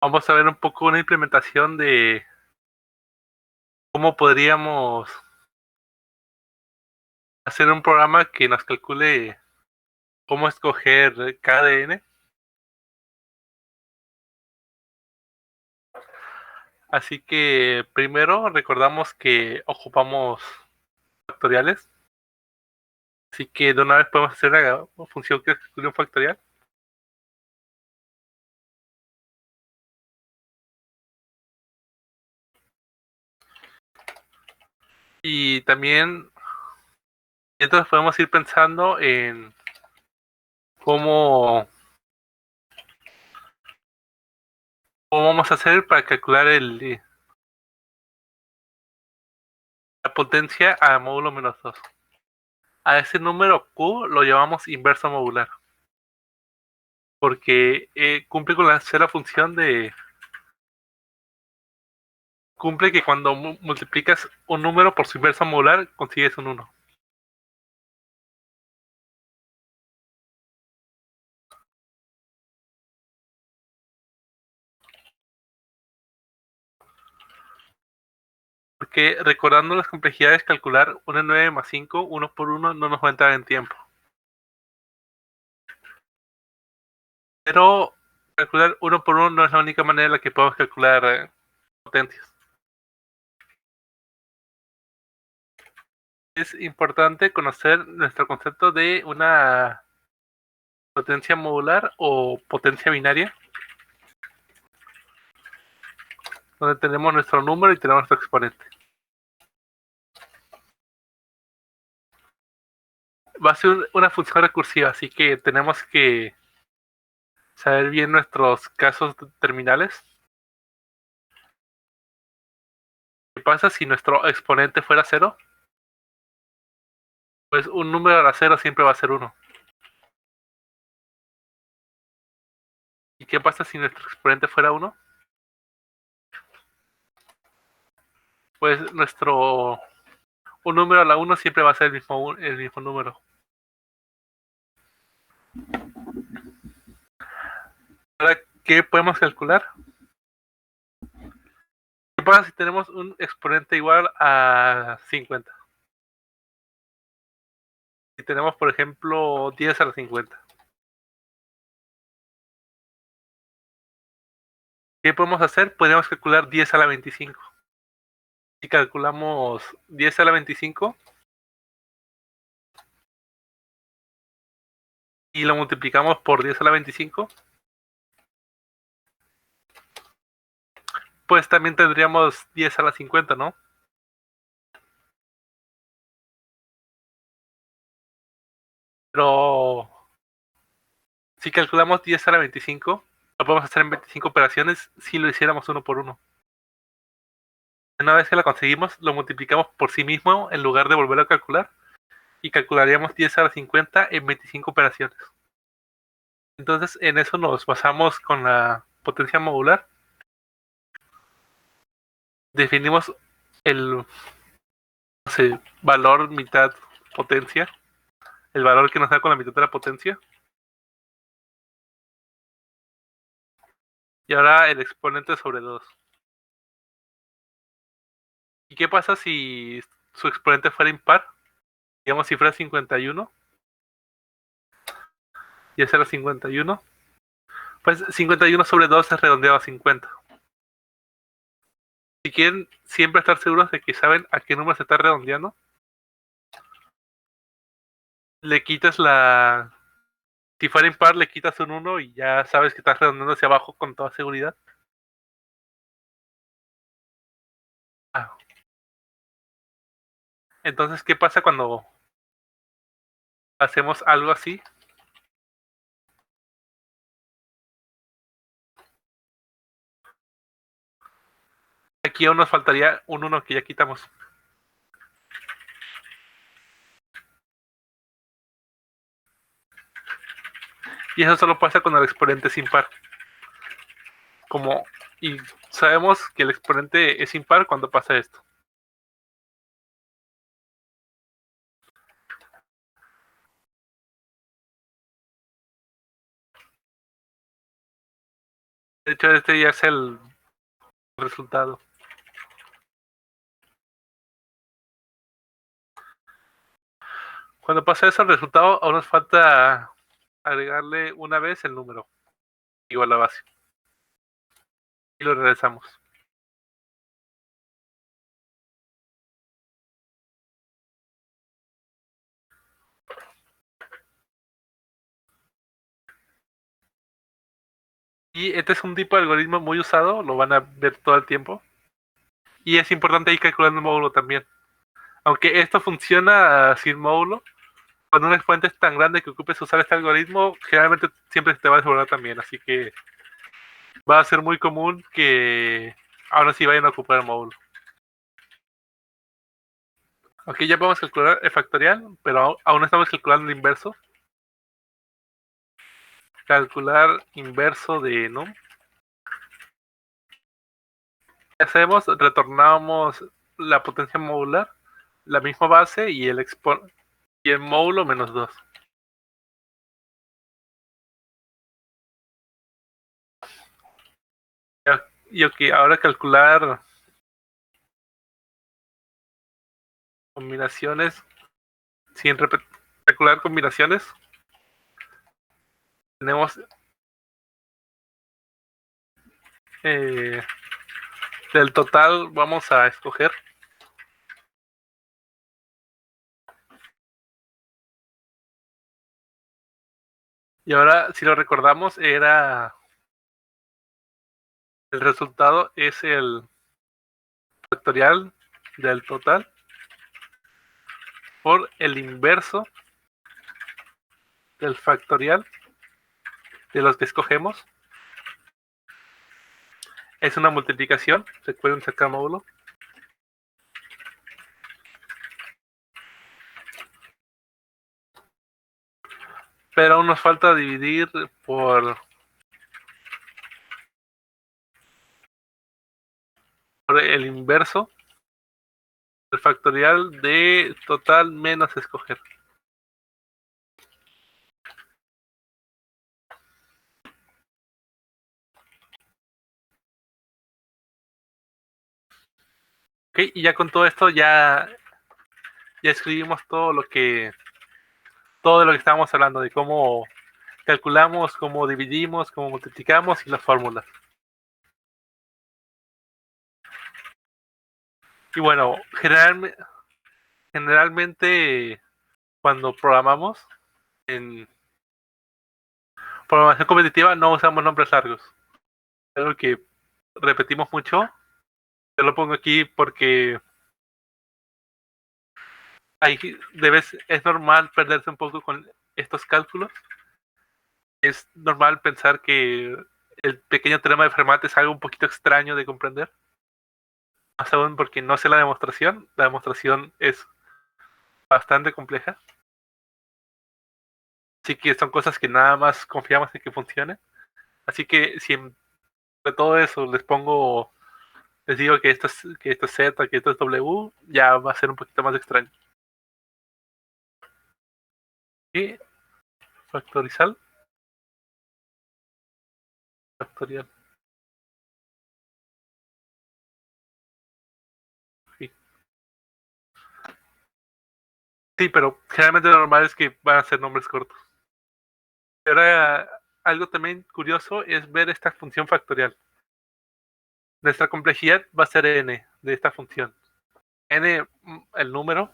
vamos a ver un poco una implementación de cómo podríamos hacer un programa que nos calcule cómo escoger KDN. Así que primero recordamos que ocupamos factoriales. Así que de una vez podemos hacer una función que calcule un factorial. Y también entonces podemos ir pensando en cómo, cómo vamos a hacer para calcular la potencia a módulo menos 2. A ese número Q lo llamamos inverso modular, porque cumple con la cera función de... Cumple que cuando multiplicas un número por su inverso modular, consigues un 1. Porque recordando las complejidades, calcular 1 en 9 más 5, 1 por 1, no nos va a entrar en tiempo. Pero calcular 1 por 1 no es la única manera en la que podemos calcular potencias. Es importante conocer nuestro concepto de una potencia modular o potencia binaria, donde tenemos nuestro número y tenemos nuestro exponente. Va a ser una función recursiva, así que tenemos que saber bien nuestros casos terminales. ¿Qué pasa si nuestro exponente fuera 0? Pues un número a la 0 siempre va a ser 1. ¿Y qué pasa si nuestro exponente fuera 1? Pues un número a la 1 siempre va a ser el mismo número. Ahora, ¿qué podemos calcular? ¿Qué pasa si tenemos un exponente igual a 50? Si tenemos, por ejemplo, 10 a la 50. ¿Qué podemos hacer? Podemos calcular 10 a la 25. Si calculamos 10 a la 25 y lo multiplicamos por 10 a la 25, pues también tendríamos 10 a la 50, ¿no? Pero si calculamos 10 a la 25, lo podemos hacer en 25 operaciones si lo hiciéramos uno por uno. Una vez que la conseguimos, lo multiplicamos por sí mismo en lugar de volverlo a calcular y calcularíamos 10 a la 50 en 25 operaciones. Entonces, en eso nos basamos con la potencia modular. Definimos el, no sé, valor mitad potencia, el valor que nos da con la mitad de la potencia. Y ahora el exponente sobre 2. ¿Y qué pasa si su exponente fuera impar? Digamos, si fuera 51, y ese era 51. Pues 51 sobre 2 es redondeado a 50. Si quieren siempre estar seguros de que saben a qué número se está redondeando, le quitas la... Si fuera impar, le quitas un 1 y ya sabes que estás redondeando hacia abajo con toda seguridad. Ah, entonces, ¿qué pasa cuando hacemos algo así? Aquí aún nos faltaría un 1 que ya quitamos. Y eso solo pasa cuando el exponente es impar. Como, y sabemos que el exponente es impar cuando pasa esto. De hecho, este ya es el resultado. Cuando pasa eso, el resultado, aún nos falta agregarle una vez el número igual a la base. Y lo regresamos. Y este es un tipo de algoritmo muy usado, lo van a ver todo el tiempo. Y es importante ir calculando el módulo también. Aunque esto funciona sin módulo, cuando un exponente es tan grande que ocupes usar este algoritmo, generalmente siempre te va a desbordar también. Así que va a ser muy común que ahora sí vayan a ocupar el módulo. Ok, ya podemos calcular el factorial, pero aún no estamos calculando el inverso. Calcular inverso de num. ¿Qué hacemos? Retornamos la potencia modular, la misma base y y el módulo menos 2. Y ok, ahora calcular combinaciones, sin calcular combinaciones, tenemos eh, del total, vamos a escoger. Y ahora, si lo recordamos, el resultado es el factorial del total por el inverso del factorial de los que escogemos. Es una multiplicación, se pueden sacar módulo. Pero aún nos falta dividir por el inverso del factorial de total menos escoger. Ok, y ya con todo esto ya escribimos todo de lo que estábamos hablando, de cómo calculamos, cómo dividimos, cómo multiplicamos y las fórmulas. Y bueno, generalmente cuando programamos en programación competitiva no usamos nombres largos. Algo que repetimos mucho. Yo lo pongo aquí porque es normal perderse un poco con estos cálculos. Es normal pensar que el pequeño teorema de Fermat es algo un poquito extraño de comprender. Más aún porque no sé la demostración. La demostración es bastante compleja. Así que son cosas que nada más confiamos en que funcionen. Así que si de todo eso les digo que esto es Z, que esto es W, ya va a ser un poquito más extraño. Y factorizar, factorial. Sí. Sí, pero generalmente lo normal es que van a ser nombres cortos. Ahora, algo también curioso es ver esta función factorial. Nuestra complejidad va a ser n de esta función. N, el número.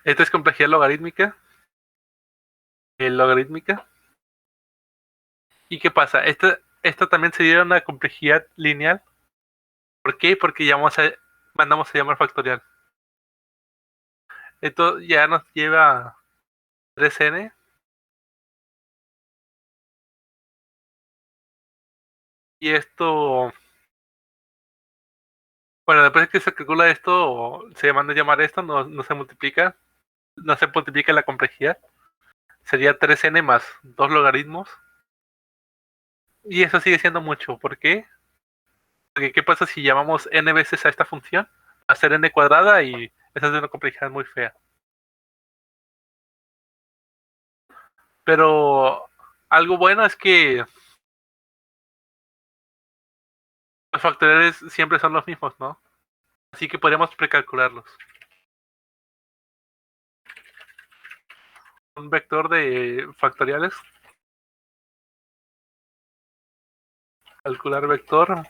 Esta es complejidad logarítmica. Logarítmica. ¿Y qué pasa? Esta también sería una complejidad lineal. ¿Por qué? Porque mandamos a llamar factorial. Esto ya nos lleva a 3n. Y esto, bueno, después de que se calcula esto, se manda a llamar esto, no se multiplica. No se multiplica la complejidad. Sería 3n más 2 logaritmos. Y eso sigue siendo mucho. ¿Por qué? Porque ¿qué pasa si llamamos n veces a esta función? Va a ser n cuadrada y esa es una complejidad muy fea. Pero Algo bueno es que los factoriales siempre son los mismos, ¿no? Así que podríamos precalcularlos. Un vector de factoriales. Calcular vector.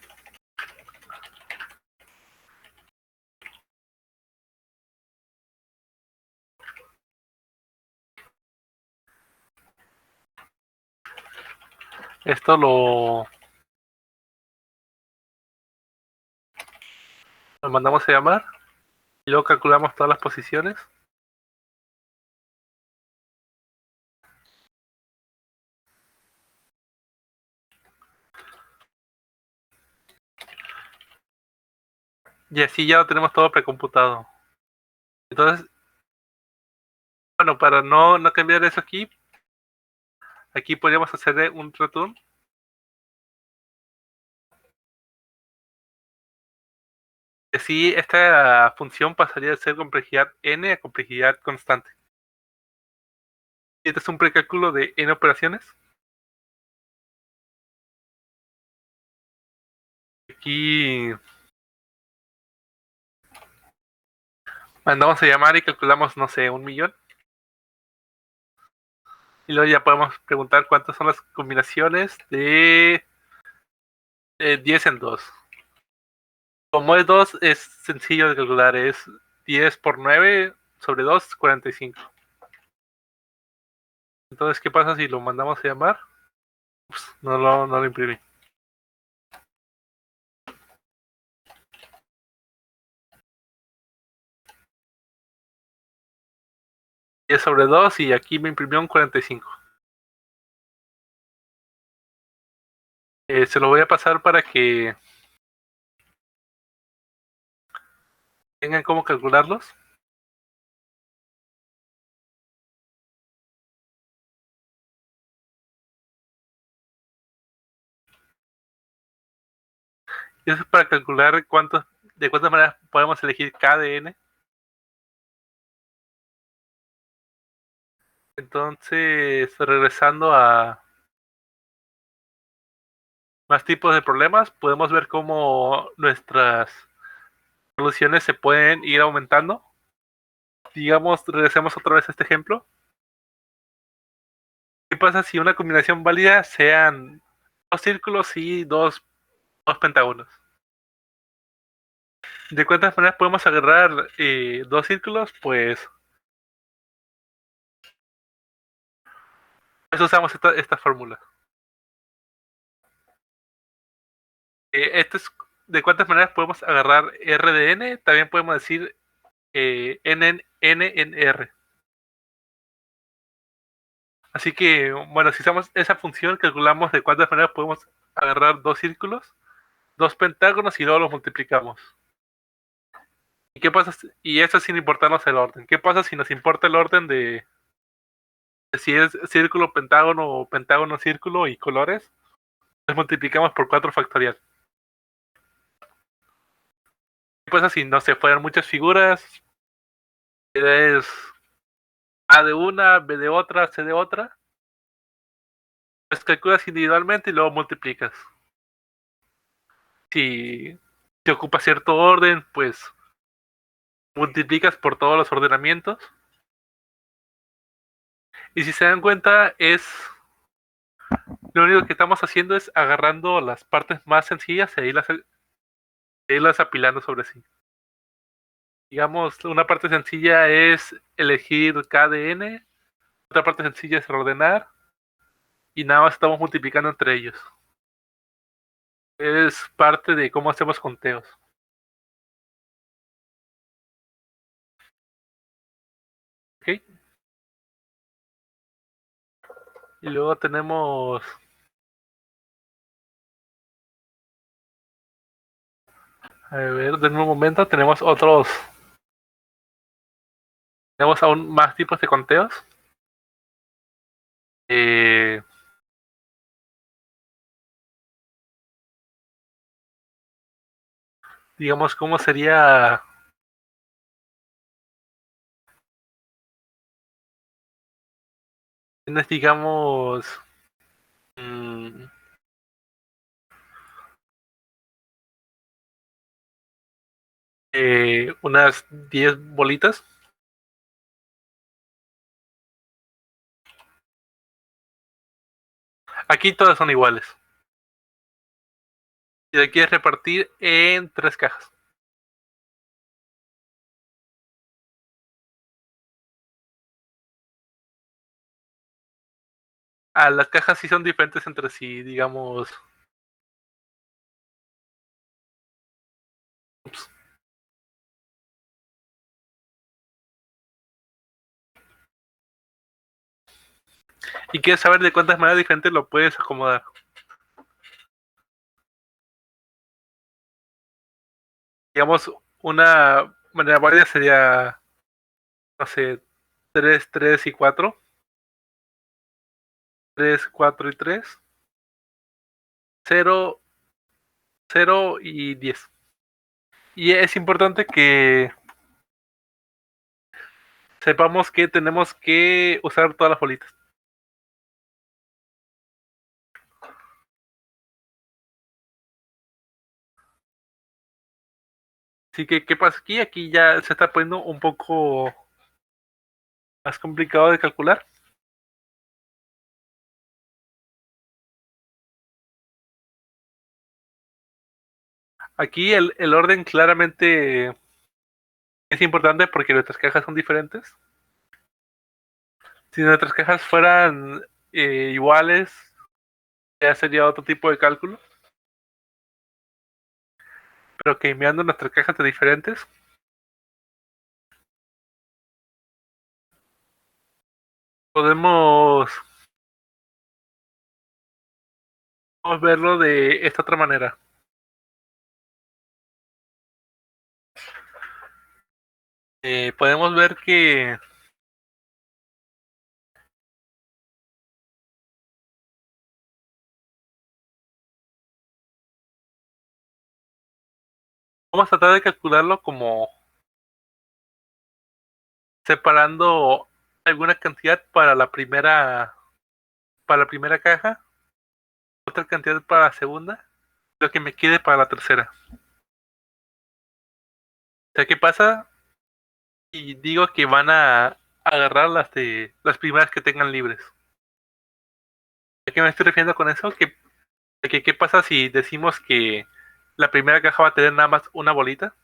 Esto lo mandamos a llamar. Y luego calculamos todas las posiciones. Y así ya lo tenemos todo precomputado. Entonces, bueno, para no cambiar eso aquí podríamos hacer un return. Y así esta función pasaría de ser complejidad n a complejidad constante. Y este es un precálculo de n operaciones. Aquí mandamos a llamar y calculamos, no sé, 1.000.000. Y luego ya podemos preguntar cuántas son las combinaciones de 10 en 2. Como es 2, es sencillo de calcular. Es 10 por 9 sobre 2, 45. Entonces, ¿qué pasa si lo mandamos a llamar? Ups, no lo imprimí. 10 sobre 2 y aquí me imprimió un 45. Se lo voy a pasar para que tengan cómo calcularlos. Y eso es para calcular de cuántas maneras podemos elegir k de n. Entonces, regresando a más tipos de problemas, podemos ver cómo nuestras soluciones se pueden ir aumentando. Digamos, regresemos otra vez a este ejemplo. ¿Qué pasa si una combinación válida sean dos círculos y dos pentágonos? ¿De cuántas maneras podemos agarrar dos círculos? Pues eso usamos esta fórmula. Esto es de cuántas maneras podemos agarrar R de n. También podemos decir n en R. Así que, bueno, si usamos esa función, calculamos de cuántas maneras podemos agarrar dos círculos, dos pentágonos y luego los multiplicamos. ¿Y qué pasa? Y eso sin importarnos el orden. ¿Qué pasa si nos importa el orden de si es círculo, pentágono o pentágono, círculo y colores? Los multiplicamos por 4 factorial. ¿Qué pasa si no se fueran muchas figuras? Es A de una, B de otra, C de otra. Pues calculas individualmente y luego multiplicas. Si se ocupa cierto orden, pues multiplicas por todos los ordenamientos. Y si se dan cuenta, lo único que estamos haciendo es agarrando las partes más sencillas e irlas apilando sobre sí. Digamos, una parte sencilla es elegir k de n, otra parte sencilla es ordenar, y nada más estamos multiplicando entre ellos. Es parte de cómo hacemos conteos. ¿Ok? Y luego tenemos, a ver, de un momento, tenemos aún más tipos de conteos. Eh, digamos, ¿cómo sería? Tienes, digamos, unas 10 bolitas. Aquí todas son iguales. Y la quieres repartir en 3 cajas. Las cajas sí son diferentes entre sí, digamos. Ups. Y quieres saber de cuántas maneras diferentes lo puedes acomodar. Digamos, una manera válida sería, no sé, 3, 3 y 4, 3, 4 y 3, 0, 0 y 10. Y es importante que sepamos que tenemos que usar todas las bolitas. Así que, ¿qué pasa aquí? Aquí ya se está poniendo un poco más complicado de calcular. Aquí el orden claramente es importante porque nuestras cajas son diferentes. Si nuestras cajas fueran iguales, ya sería otro tipo de cálculo. Pero que enviando nuestras cajas de diferentes, podemos, podemos verlo de esta otra manera. Podemos ver que vamos a tratar de calcularlo como separando alguna cantidad para la primera caja, otra cantidad para la segunda, lo que me quede para la tercera. O sea, ¿qué pasa? Y digo que van a agarrar las primeras que tengan libres. ¿A qué me estoy refiriendo con eso? ¿Qué pasa si decimos que la primera caja va a tener nada más una bolita?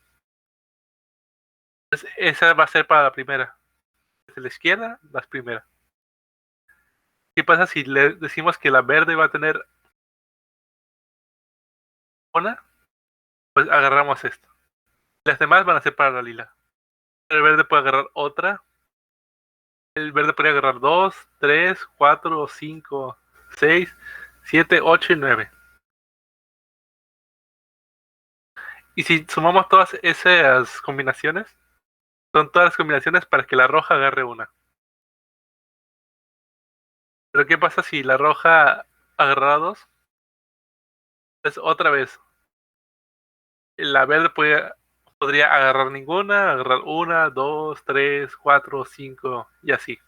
Pues esa va a ser para la primera. Desde la izquierda, las primeras. ¿Qué pasa si le decimos que la verde va a tener una? Pues agarramos esta. Las demás van a ser para la lila. El verde puede agarrar otra. El verde podría agarrar dos, tres, cuatro, cinco, seis, siete, ocho y nueve. Y si sumamos todas esas combinaciones, son todas las combinaciones para que la roja agarre una. Pero ¿qué pasa si la roja agarra dos? Pues otra vez, la verde podría agarrar ninguna, agarrar una, dos, tres, cuatro, cinco y así.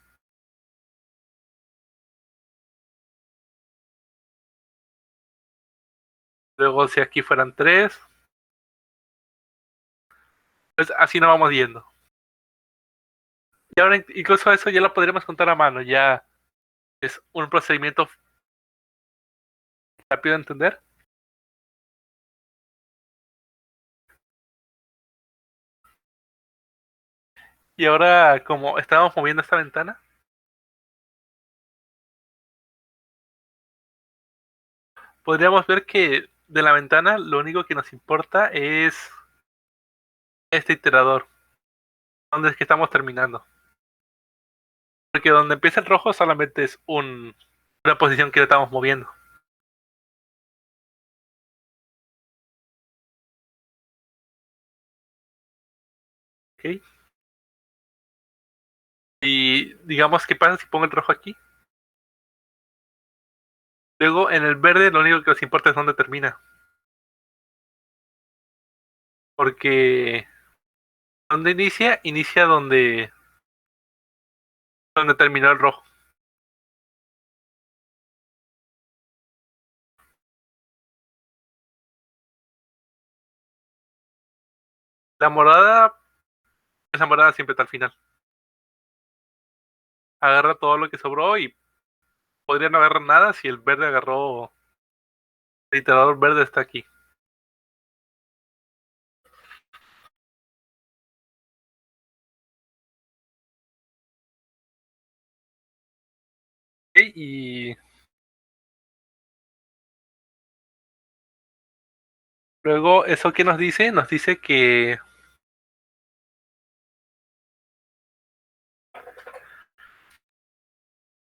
Luego si aquí fueran tres, pues así nos vamos yendo. Y ahora incluso eso ya lo podríamos contar a mano, ya es un procedimiento rápido de entender. Y ahora como estábamos moviendo esta ventana, podríamos ver que de la ventana lo único que nos importa es este iterador, donde es que estamos terminando. Porque donde empieza el rojo solamente es una posición que le estamos moviendo. ¿Ok? Y digamos, ¿qué pasa si pongo el rojo aquí? Luego en el verde lo único que nos importa es dónde termina. Porque donde inicia donde terminó el rojo. La morada, esa morada siempre está al final. Agarra todo lo que sobró y podría no agarrar nada si el verde agarró. El iterador verde está aquí. Ok, y luego, ¿eso qué nos dice? Nos dice que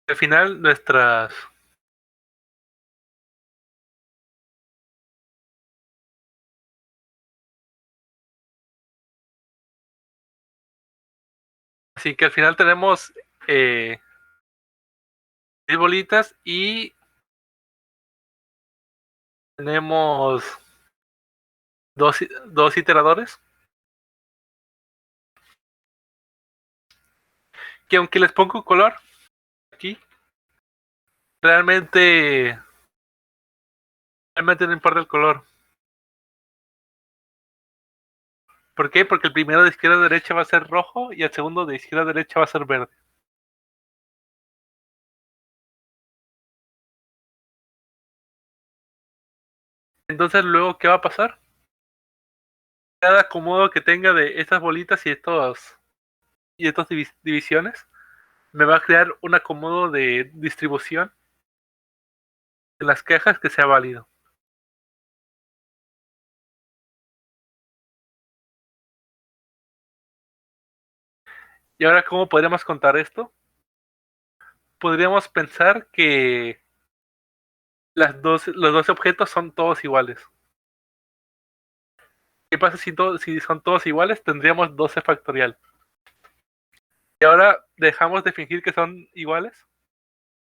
al final nuestras. Así que al final tenemos 10 bolitas y tenemos dos iteradores. Que aunque les pongo color aquí, realmente, realmente no importa el color. ¿Por qué? Porque el primero de izquierda a derecha va a ser rojo y el segundo de izquierda a derecha va a ser verde. Entonces, luego, ¿qué va a pasar? Cada acomodo que tenga de estas bolitas y estas divisiones me va a crear un acomodo de distribución de las cajas que sea válido. Y ahora, ¿cómo podríamos contar esto? Podríamos pensar que los dos objetos son todos iguales. ¿Qué pasa si son todos iguales? Tendríamos 12 factorial. Y ahora dejamos de fingir que son iguales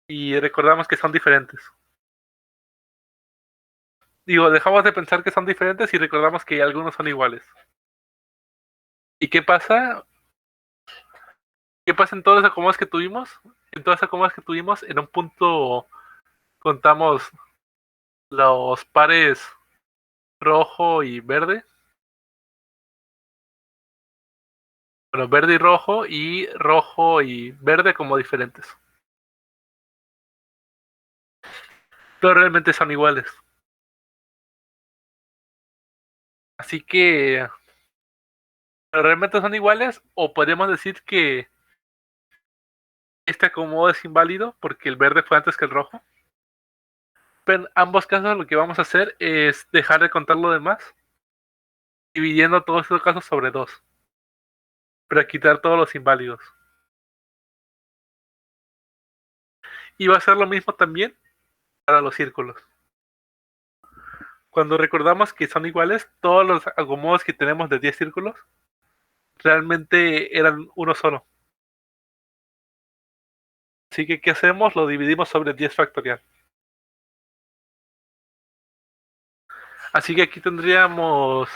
y recordamos que son diferentes. Digo, dejamos de pensar que son diferentes y recordamos que algunos son iguales. ¿Y qué pasa? ¿Qué pasa en todos los acomodos que tuvimos? En todos los acomodos que tuvimos, en un punto contamos los pares rojo y verde. Bueno, verde y rojo y verde como diferentes. Pero realmente son iguales. Así que realmente son iguales o podemos decir que este acomodo es inválido porque el verde fue antes que el rojo. Pero en ambos casos lo que vamos a hacer es dejar de contar lo demás, dividiendo todos estos casos sobre dos, para quitar todos los inválidos. Y va a ser lo mismo también para los círculos. Cuando recordamos que son iguales, todos los acomodos que tenemos de 10 círculos realmente eran uno solo. Así que, ¿qué hacemos? Lo dividimos sobre 10 factorial. Así que aquí tendríamos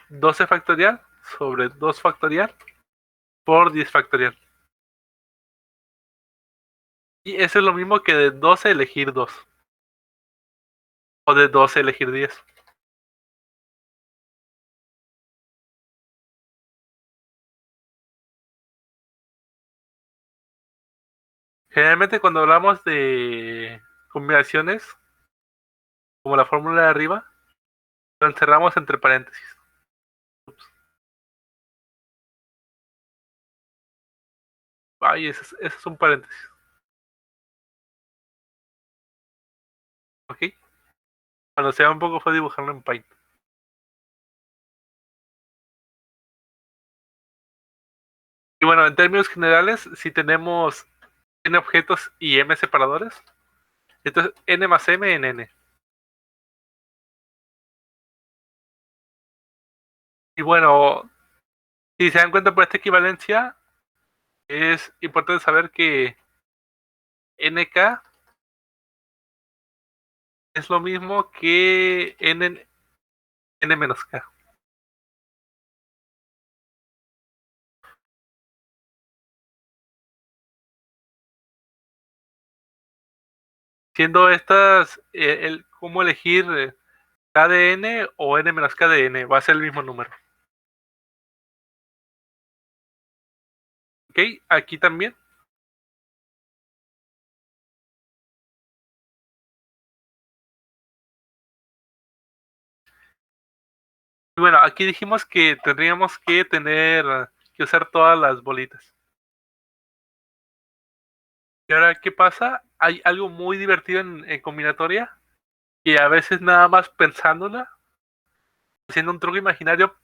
12 factorial sobre 2 factorial por 10 factorial. Y eso es lo mismo que de 12 elegir 2. O de 12 elegir 10. Generalmente cuando hablamos de combinaciones, como la fórmula de arriba, lo encerramos entre paréntesis. Ups. Ay, ese es un paréntesis. ¿Ok? Cuando sea un poco fue dibujarlo en Paint. Y bueno, en términos generales, si tenemos n objetos y m separadores, entonces n más m en n. Y bueno, si se dan cuenta por esta equivalencia, es importante saber que nk es lo mismo que n menos k. Siendo estas, cómo elegir k de n o n menos k de n, va a ser el mismo número. Ok, aquí también. Y bueno, aquí dijimos que tendríamos que usar todas las bolitas. Y ahora, ¿qué pasa? Hay algo muy divertido en combinatoria y a veces nada más pensándola, haciendo un truco imaginario,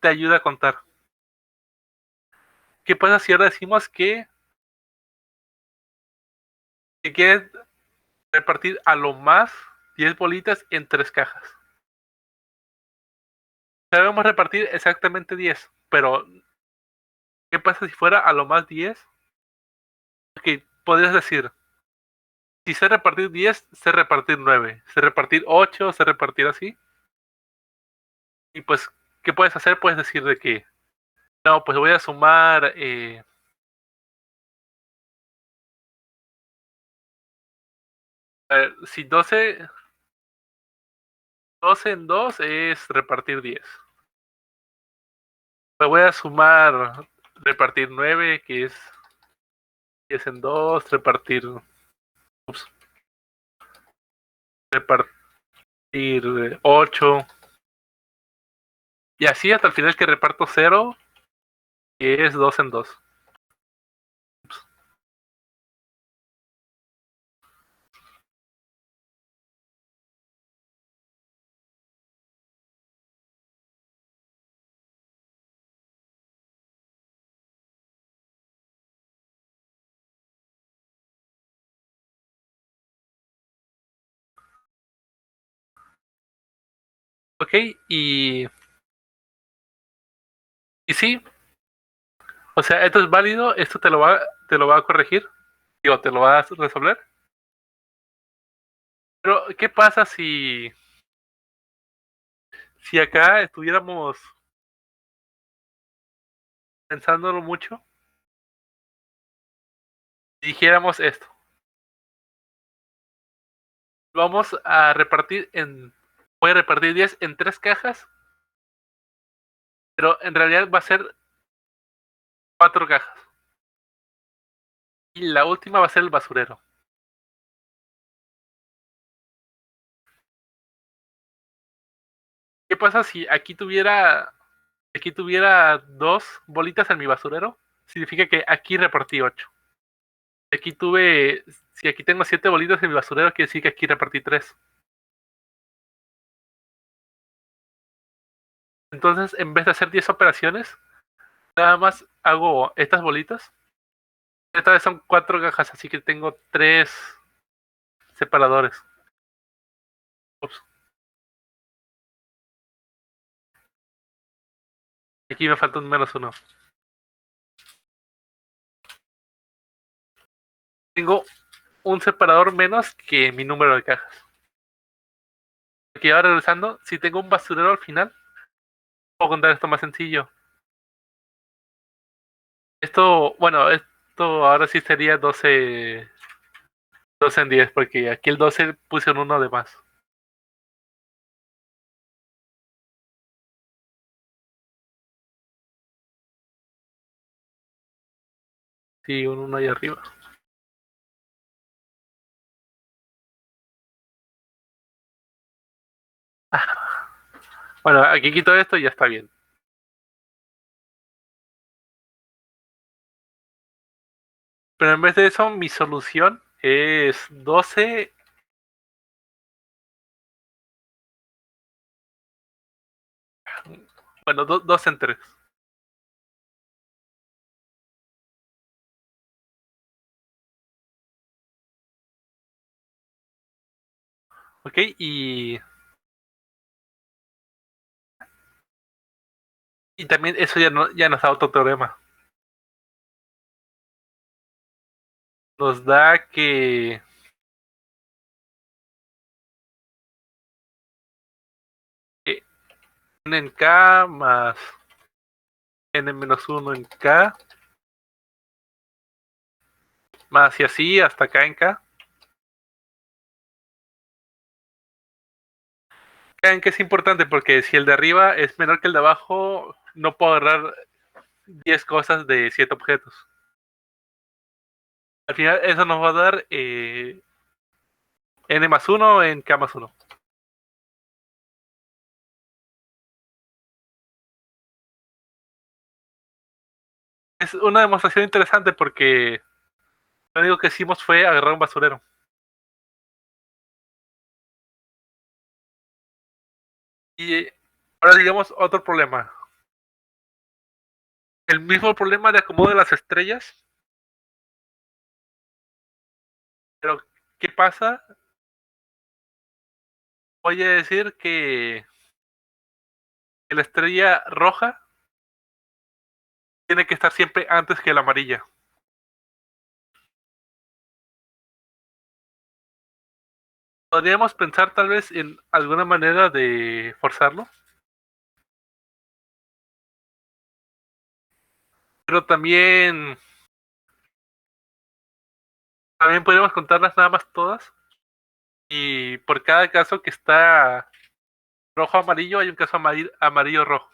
te ayuda a contar. ¿Qué pasa si ahora decimos que quieres repartir a lo más 10 bolitas en 3 cajas? Debemos repartir exactamente 10, pero ¿qué pasa si fuera a lo más 10? Que podrías decir, si sé repartir 10, sé repartir 9, sé repartir 8, sé repartir así. Y pues, ¿qué puedes hacer? Puedes decir de que, no, pues voy a sumar, a ver, si 12 en 2 es repartir 10. Me voy a sumar, repartir 9, que es 10 en 2, ups, repartir 8. Y así hasta el final que reparto 0, que es 2 en 2. Ok, y sí, o sea, esto es válido, esto te lo va a corregir, digo, te lo va a resolver. Pero, ¿qué pasa si acá estuviéramos pensándolo mucho y dijéramos esto? Vamos a voy a repartir 10 en 3 cajas, pero en realidad va a ser 4 cajas. Y la última va a ser el basurero. ¿Qué pasa si aquí tuviera 2 bolitas en mi basurero? Significa que aquí repartí 8. Si aquí tengo 7 bolitas en mi basurero, quiere decir que aquí repartí 3. Entonces, en vez de hacer 10 operaciones, nada más hago estas bolitas. Esta vez son 4 cajas, así que tengo 3 separadores. Ups, aquí me falta un -1. Tengo un separador menos que mi número de cajas. Aquí ahora regresando, si tengo un basurero al final, puedo contar esto más sencillo. Esto ahora sí sería 12 en 10, porque aquí el 12 puse un 1 de más. Sí, un 1 ahí arriba. Bueno, aquí quito esto y ya está bien. Pero en vez de eso, mi solución es 12. Bueno, 2 en 3. ¿Ok? Y también eso ya nos da otro teorema. Nos da que n en K más n-1 en K, más y así hasta K en K. K en K es importante porque si el de arriba es menor que el de abajo, no puedo agarrar 10 cosas de 7 objetos. Al final eso nos va a dar n más uno en k más uno. Es una demostración interesante porque lo único que hicimos fue agarrar un basurero. Y ahora digamos otro problema. El mismo problema de acomodo de las estrellas, pero ¿qué pasa? Voy a decir que la estrella roja tiene que estar siempre antes que la amarilla. Podríamos pensar tal vez en alguna manera de forzarlo, pero también podríamos contarlas nada más todas y por cada caso que está rojo amarillo hay un caso amarillo rojo.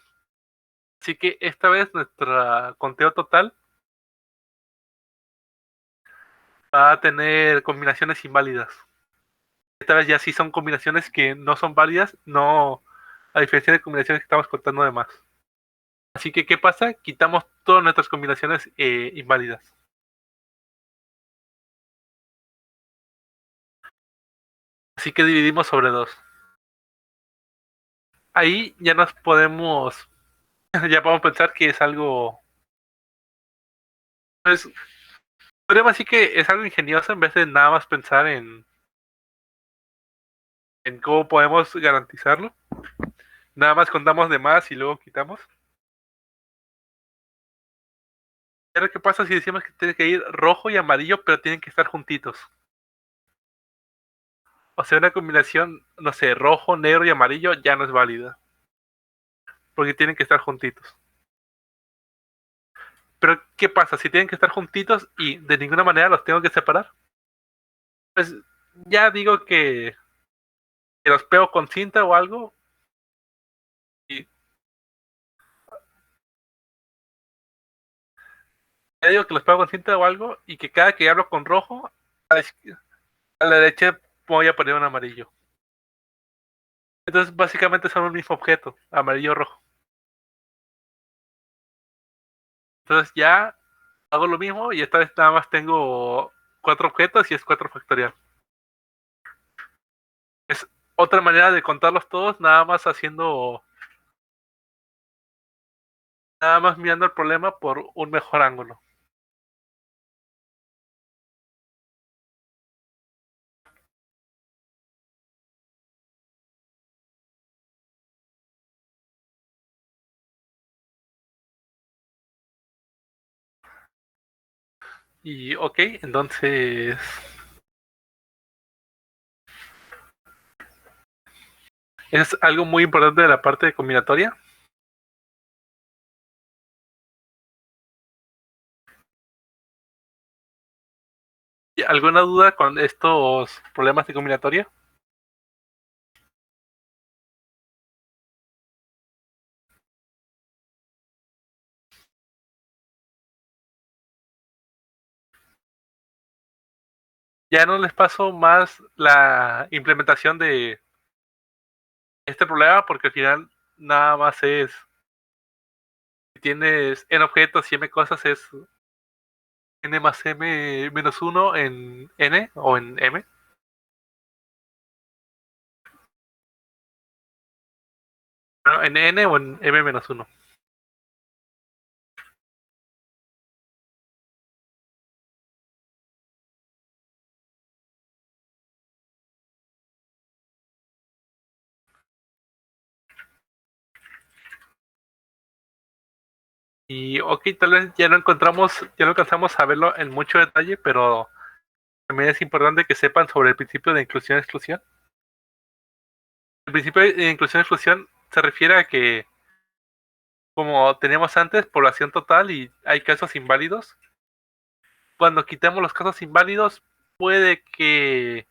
Así que esta vez nuestro conteo total va a tener combinaciones inválidas. Esta vez ya sí son combinaciones que no son válidas, no a diferencia de combinaciones que estamos contando de más. Así que, ¿qué pasa? Quitamos todas nuestras combinaciones inválidas. Así que dividimos sobre 2. Ahí ya nos podemos, ya podemos pensar que es algo, pues, podríamos decir que es algo ingenioso en vez de nada más pensar en cómo podemos garantizarlo. Nada más contamos de más y luego quitamos. Pero ¿qué pasa si decimos que tiene que ir rojo y amarillo, pero tienen que estar juntitos? O sea, una combinación, no sé, rojo, negro y amarillo ya no es válida, porque tienen que estar juntitos. Pero ¿qué pasa si tienen que estar juntitos y de ninguna manera los tengo que separar? Pues ya digo que los pego con cinta o algo y ya digo que los pego con cinta o algo y que cada que hablo con rojo, a la derecha voy a poner un amarillo. Entonces básicamente son el mismo objeto, amarillo o rojo. Entonces ya hago lo mismo y esta vez nada más tengo 4 objetos y es 4 factorial. Es otra manera de contarlos todos, nada más mirando el problema por un mejor ángulo. Y ok, entonces es algo muy importante de la parte de combinatoria. ¿Alguna duda con estos problemas de combinatoria? Ya no les paso más la implementación de este problema porque al final nada más es, si tienes n objetos y m cosas es n más m menos uno en n o en m. Bueno, en n o en m menos uno. Y ok, tal vez ya no alcanzamos a verlo en mucho detalle, pero también es importante que sepan sobre el principio de inclusión-exclusión. El principio de inclusión-exclusión se refiere a que, como teníamos antes, población total y hay casos inválidos. Cuando quitemos los casos inválidos, puede que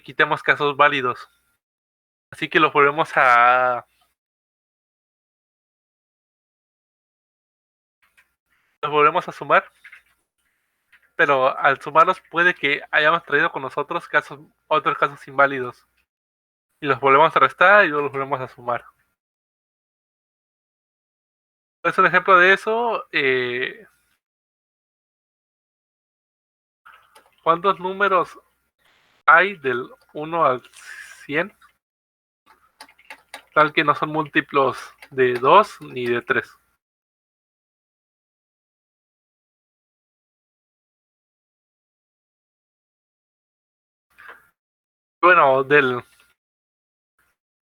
quitemos casos válidos. Así que los volvemos los volvemos a sumar, pero al sumarlos puede que hayamos traído con nosotros otros casos inválidos. Y los volvemos a restar y luego los volvemos a sumar. Es un ejemplo de eso. ¿Cuántos números hay del 1 al 100? Tal que no son múltiplos de 2 ni de 3. Bueno, del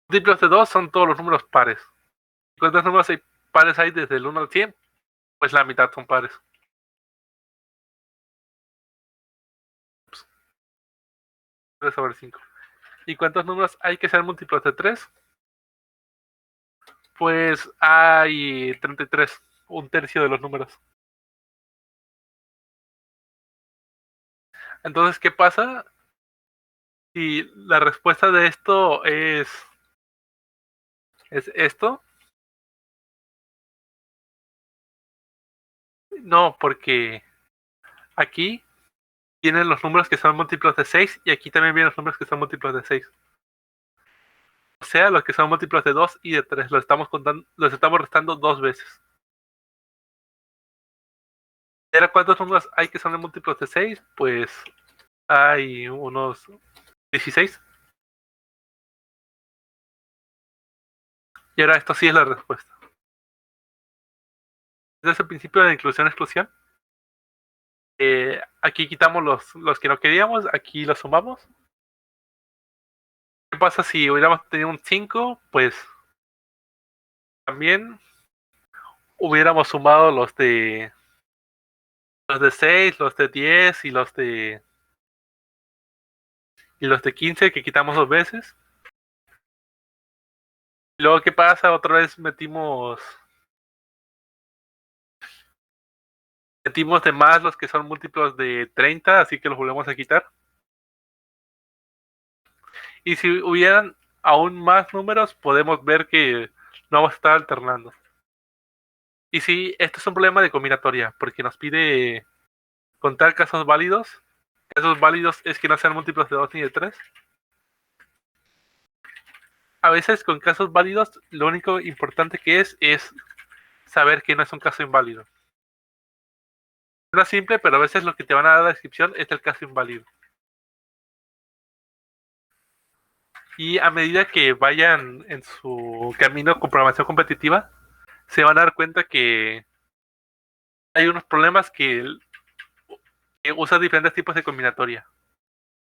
múltiplos de 2 son todos los números pares. ¿Cuántos números pares hay desde el 1 al 100? Pues la mitad son pares. 3/5. ¿Y cuántos números hay que ser múltiplos de 3? Pues hay 33, un tercio de los números. Entonces, ¿qué pasa si la respuesta de esto es esto? No, porque aquí tienen los números que son múltiplos de 6 y aquí también vienen los números que son múltiplos de 6. O sea, los que son múltiplos de 2 y de 3 los estamos contando, los estamos restando dos veces. ¿Y ahora cuántos números hay que son múltiplos de 6? Pues hay unos 16. Y ahora esto sí es la respuesta. Desde el principio de inclusión-exclusión, aquí quitamos los que no queríamos, aquí los sumamos. ¿Qué pasa si hubiéramos tenido un 5? Pues también hubiéramos sumado los de 6, los de 10 y los de 15 que quitamos dos veces. Y luego, ¿qué pasa? Otra vez metimos de más los que son múltiplos de 30, así que los volvemos a quitar. Y si hubieran aún más números, podemos ver que no vamos a estar alternando. Y sí, esto es un problema de combinatoria, porque nos pide contar casos válidos. Casos válidos es que no sean múltiplos de 2 ni de 3. A veces con casos válidos, lo único importante que es saber que no es un caso inválido. No es simple, pero a veces lo que te van a dar la descripción es el caso inválido. Y a medida que vayan en su camino con programación competitiva, se van a dar cuenta que hay unos problemas que usan diferentes tipos de combinatoria.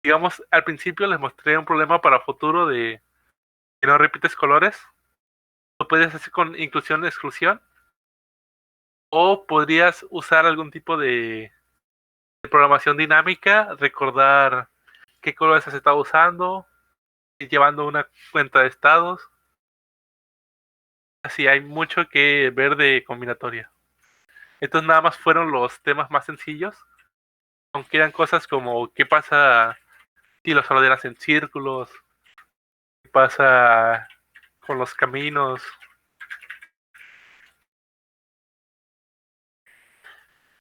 Digamos, al principio les mostré un problema para futuro de que no repites colores. Lo puedes hacer con inclusión-exclusión. O podrías usar algún tipo de programación dinámica, recordar qué colores has estado usando, y llevando una cuenta de estados. Así hay mucho que ver de combinatoria. Estos nada más fueron los temas más sencillos, aunque eran cosas como qué pasa si los ordenas en círculos, qué pasa con los caminos,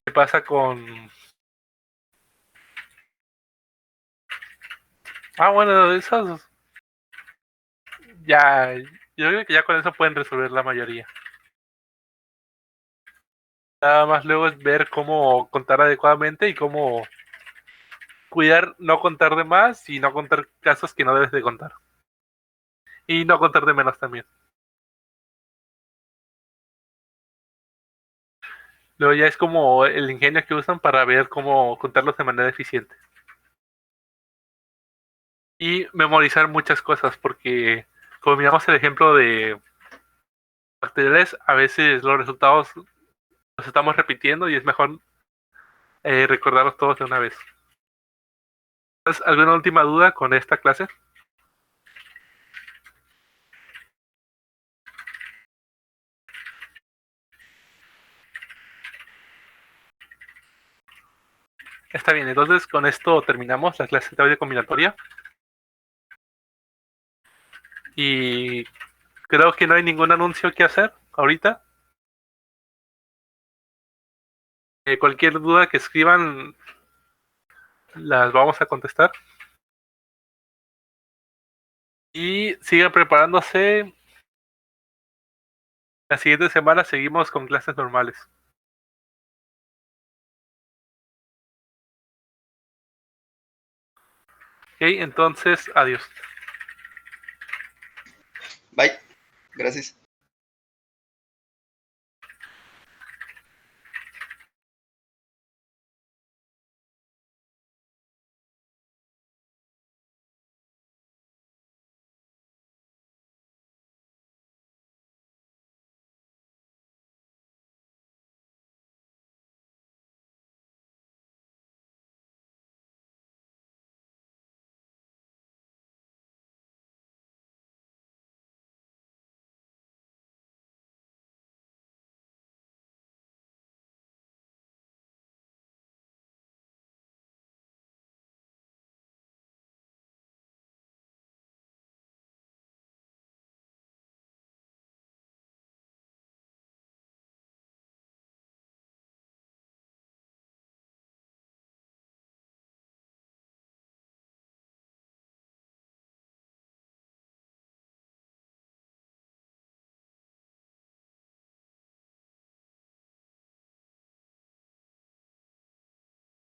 qué pasa con... Ah, bueno, esos ya, yo creo que ya con eso pueden resolver la mayoría. Nada más luego es ver cómo contar adecuadamente y cómo cuidar no contar de más y no contar casos que no debes de contar. Y no contar de menos también. Luego ya es como el ingenio que usan para ver cómo contarlos de manera eficiente. Y memorizar muchas cosas, porque como miramos el ejemplo de factoriales, a veces los resultados los estamos repitiendo y es mejor recordarlos todos de una vez. Entonces, ¿alguna última duda con esta clase? Está bien, entonces con esto terminamos la clase de teoría combinatoria. Y creo que no hay ningún anuncio que hacer ahorita. Cualquier duda que escriban, las vamos a contestar. Y sigan preparándose. La siguiente semana seguimos con clases normales. Ok, entonces, adiós. Bye. Gracias.